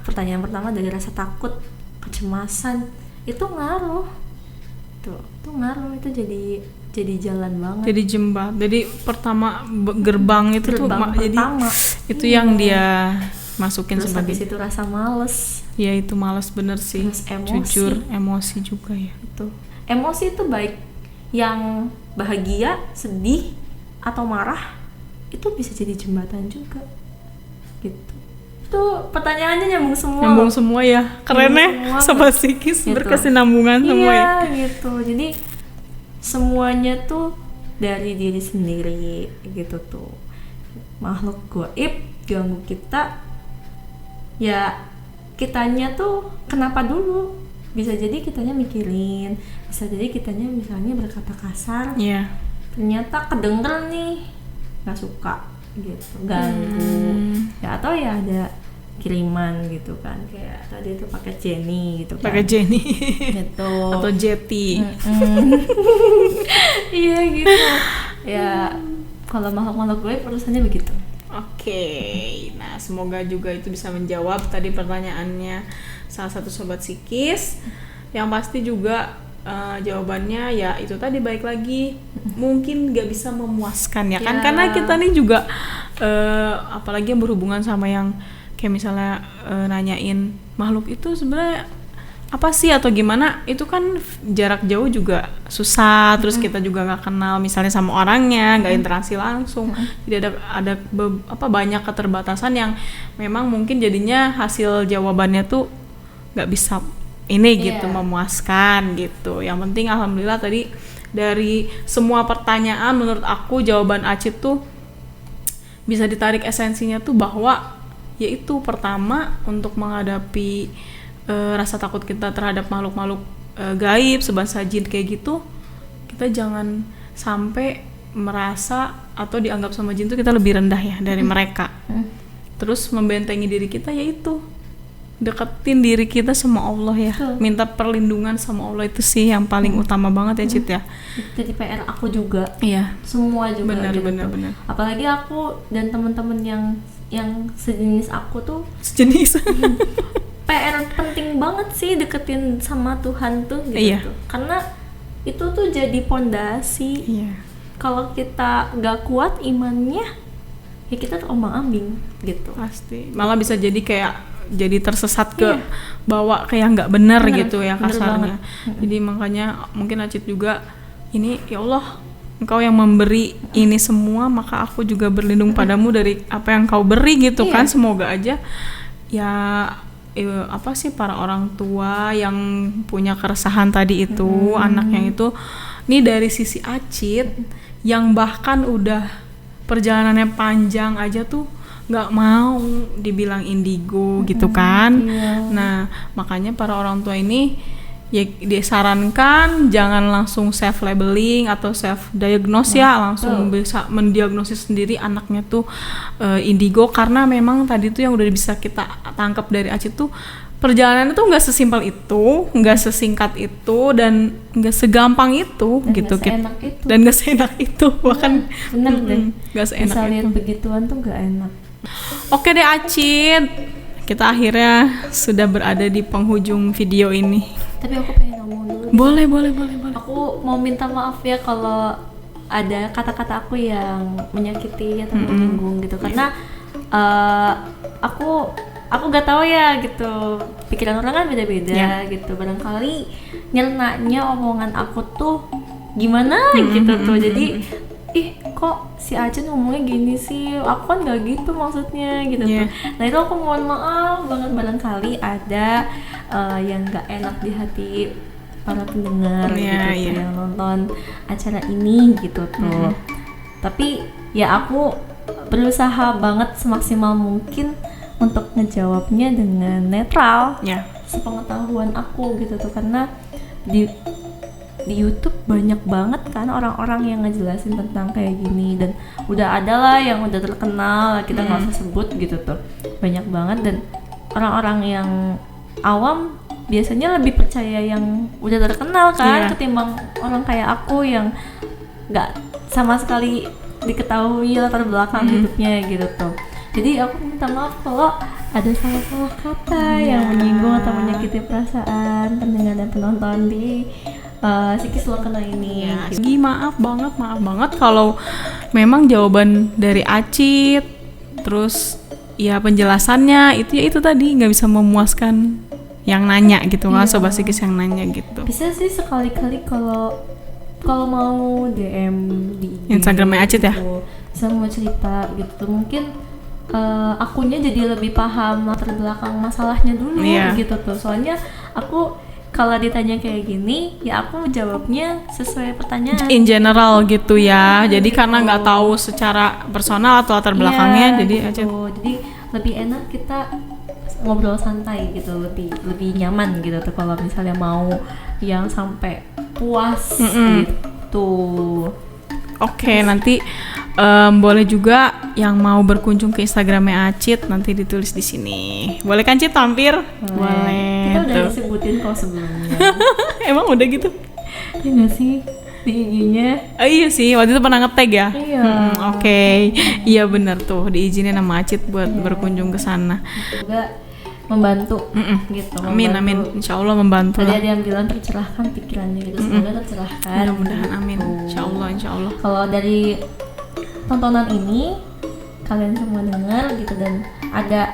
B: pertanyaan pertama dari rasa takut, kecemasan, itu ngaruh tuh ngaruh, itu jadi jalan banget,
A: Jadi jadi pertama gerbang itu tuh
B: gerbang
A: jadi
B: pertama
A: itu yang dia masukin
B: terus
A: sebagai
B: habis itu rasa males,
A: ya itu malas bener sih.
B: Terus emosi.
A: Jujur emosi juga ya.
B: itu emosi itu baik yang bahagia, sedih atau marah itu bisa jadi jembatan juga gitu. Itu pertanyaannya nyambung semua
A: ya. Keren ya,
B: Semua.
A: sobat psikis
B: Gitu.
A: berkesinambungan semua ya.
B: Iya gitu, jadi semuanya tuh dari diri sendiri gitu tuh. Makhluk gaib ganggu kita, ya kitanya tuh kenapa dulu, bisa jadi kitanya mikirin, bisa jadi kitanya misalnya berkata kasar,
A: Iya.
B: ternyata kedenger nih nggak suka gitu, ganggu ya, atau ya ada kiriman gitu kan, kayak tadi itu pakai Jenny gitu kan,
A: Pakai Jenny
B: gitu
A: atau Jetty.
B: iya gitu ya. Kalau makhluk-makhluk gue urusannya begitu.
A: Oke, nah semoga juga itu bisa menjawab tadi pertanyaannya salah satu sobat psikis. Yang pasti juga jawabannya ya itu tadi, balik lagi mungkin gak bisa memuaskan ya kan,
B: Ya.
A: karena kita nih juga apalagi yang berhubungan sama yang kayak misalnya nanyain makhluk itu sebenarnya apa sih atau gimana, itu kan jarak jauh juga susah, terus kita juga nggak kenal misalnya sama orangnya, nggak interaksi langsung, jadi ada banyak keterbatasan yang memang mungkin jadinya hasil jawabannya tuh nggak bisa ini gitu memuaskan gitu. Yang penting alhamdulillah tadi dari semua pertanyaan menurut aku jawaban Acit tuh bisa ditarik esensinya tuh bahwa yaitu pertama untuk menghadapi rasa takut kita terhadap makhluk-makhluk gaib sebangsa jin kayak gitu, kita jangan sampai merasa atau dianggap sama jin tuh kita lebih rendah ya dari mereka. Terus membentengi diri kita yaitu deketin diri kita sama Allah ya. Minta perlindungan sama Allah, itu sih yang paling utama banget ya Cit ya.
B: Jadi PR aku juga.
A: Iya.
B: Semua juga
A: Benar,
B: gitu.
A: benar.
B: Apalagi aku dan teman-teman yang sejenis aku tuh
A: Sejenis.
B: PR penting banget sih deketin sama Tuhan tuh gitu.
A: Iya.
B: Tuh. Karena itu tuh jadi pondasi.
A: Iya.
B: Kalau kita gak kuat imannya, ya kita terombang-ambing gitu.
A: Pasti. Malah bisa jadi kayak jadi tersesat ke bawa kayak nggak benar gitu ya kasarnya. Jadi makanya mungkin Acit juga ini, ya Allah, Engkau yang memberi ini semua, maka aku juga berlindung padamu dari apa yang Kau beri gitu kan. Semoga aja ya apa sih para orang tua yang punya keresahan tadi itu, anaknya itu, ini dari sisi Acit yang bahkan udah perjalanannya panjang aja tuh nggak mau dibilang indigo gitu kan. Nah makanya para orang tua ini ya disarankan jangan langsung self labeling atau self diagnose ya, langsung bisa mendiagnosis sendiri anaknya tuh indigo, karena memang tadi tuh yang udah bisa kita tangkap dari Acit tuh perjalanannya tuh nggak sesimpel itu, nggak sesingkat itu, dan nggak segampang itu
B: Dan
A: gitu,
B: nggak seenak itu.
A: dan nggak seenak itu bahkan
B: Bener deh.
A: nggak seenak
B: Bisa lihat
A: itu.
B: begituan tuh gak enak.
A: Oke deh Acit, kita akhirnya sudah berada di penghujung video ini.
B: Tapi aku pengen ngomong dulu
A: Boleh.
B: Aku mau minta maaf ya kalau ada kata-kata aku yang menyakiti atau menyinggung gitu, karena aku gak tahu ya gitu, pikiran orang kan beda-beda gitu, barangkali nyernanya omongan aku tuh gimana gitu tuh, jadi kok si Aceh ngomongnya gini sih, aku kan gak gitu maksudnya gitu tuh. Nah itu aku mohon maaf banget, barangkali ada yang gak enak di hati para pendengar gitu yang nonton acara ini gitu tuh. Tapi ya aku berusaha banget semaksimal mungkin untuk ngejawabnya dengan netral, sepengetahuan aku gitu tuh, karena di YouTube banyak banget kan orang-orang yang ngejelasin tentang kayak gini, dan udah ada lah yang udah terkenal, kita nggak usah sebut gitu tuh, banyak banget. Dan orang-orang yang awam biasanya lebih percaya yang udah terkenal kan, ketimbang orang kayak aku yang nggak sama sekali diketahui latar belakang hidupnya gitu tuh. Jadi aku minta maaf kalau ada salah-salah kata yang menyinggung atau menyakiti perasaan pendengar dan penonton di Sikis Lo Kena ini.
A: Gitu. Maaf banget kalau memang jawaban dari Acit, terus ya penjelasannya itu tadi nggak bisa memuaskan yang nanya gitu, nggak Sobat Sikis yang nanya gitu.
B: Bisa sih sekali-kali kalau mau DM di
A: Instagramnya Acit ya,
B: bisa mau cerita gitu, mungkin akunya jadi lebih paham latar belakang masalahnya dulu gitu tuh. Soalnya aku kalau ditanya kayak gini, ya aku jawabnya sesuai pertanyaan.
A: In general gitu ya. Jadi karena nggak tahu secara personal atau latar belakangnya, jadi aja.
B: Jadi lebih enak kita ngobrol santai gitu, lebih nyaman gitu tuh kalau misalnya mau yang sampai puas gitu.
A: Oke, nanti boleh juga yang mau berkunjung ke Instagramnya Acit, nanti ditulis di sini. Boleh kan Cit tampir? Boleh.
B: Kita udah disebutin kok sebelumnya.
A: Emang udah gitu?
B: Iya nggak sih di IG-nya?
A: Iya sih, waktu itu pernah nge-tag ya.
B: Iya.
A: Oke. Iya benar tuh, diizinin sama Acit buat berkunjung ke sana.
B: Juga membantu gitu.
A: Amin. Insya Allah membantu.
B: Tadi ada yang bilang tercerahkan pikirannya gitu, semoga tercerahkan.
A: Mudah-mudahan amin. Insya Allah.
B: Kalau dari tontonan ini kalian semua dengar gitu dan ada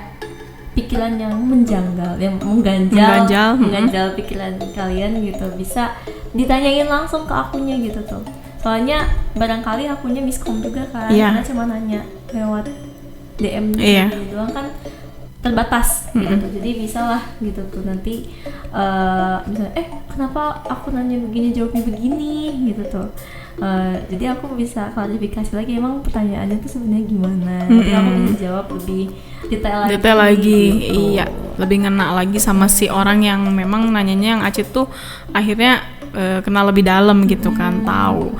B: pikiran yang menjanggal, yang mengganjal pikiran kalian gitu, bisa ditanyain langsung ke akunnya gitu tuh. Soalnya barangkali akunnya miskom juga kan, karena cuma nanya lewat DM doang kan terbatas gitu tuh. Jadi bisa lah gitu tuh nanti misalnya kenapa aku nanya begini jawabnya begini gitu tuh. Jadi aku bisa klarifikasi lagi emang pertanyaannya tuh sebenarnya gimana. Nanti aku bisa jawab lebih detail lagi gitu.
A: Iya, lebih ngena lagi sama si orang yang memang nanyanya, yang Acit tuh akhirnya kenal lebih dalam gitu kan, tahu.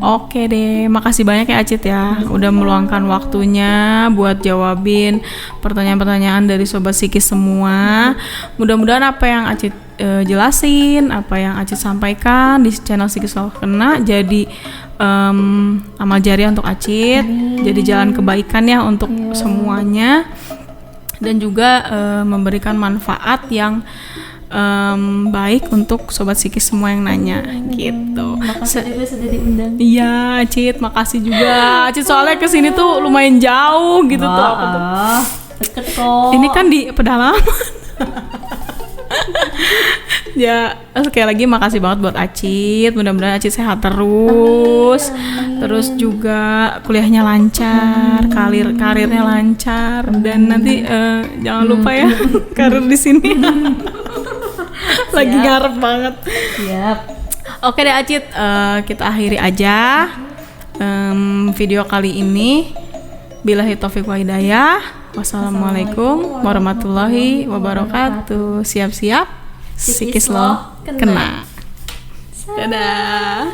A: Oke deh, makasih banyak ya Acit ya, udah meluangkan waktunya buat jawabin pertanyaan-pertanyaan dari Sobat Sikis semua. Mudah-mudahan apa yang Acit jelasin, apa yang Acit sampaikan di channel Sikis Lo Kena jadi amal jariah untuk Acit, jadi jalan kebaikan ya untuk semuanya, dan juga memberikan manfaat yang baik untuk Sobat Sikis semua yang nanya gitu.
B: Makasih juga sudah diundang.
A: Iya, Acit, makasih juga. Acit soalnya kesini tuh lumayan jauh gitu tuh. Aku tuh
B: deket kok.
A: Ini kan di pedalaman. Ya, sekali lagi makasih banget buat Acit. Mudah-mudahan Acit sehat terus. Amin. Terus juga kuliahnya lancar, karirnya lancar, dan nanti jangan lupa ya karir di sini. Lagi ngarep banget.
B: Siap.
A: Oke deh Acit, kita akhiri aja video kali ini. Billahi taufiq wa hidayah. Wassalamualaikum warahmatullahi wabarakatuh. Siap-siap, Sikis Lo Kena. Dadah.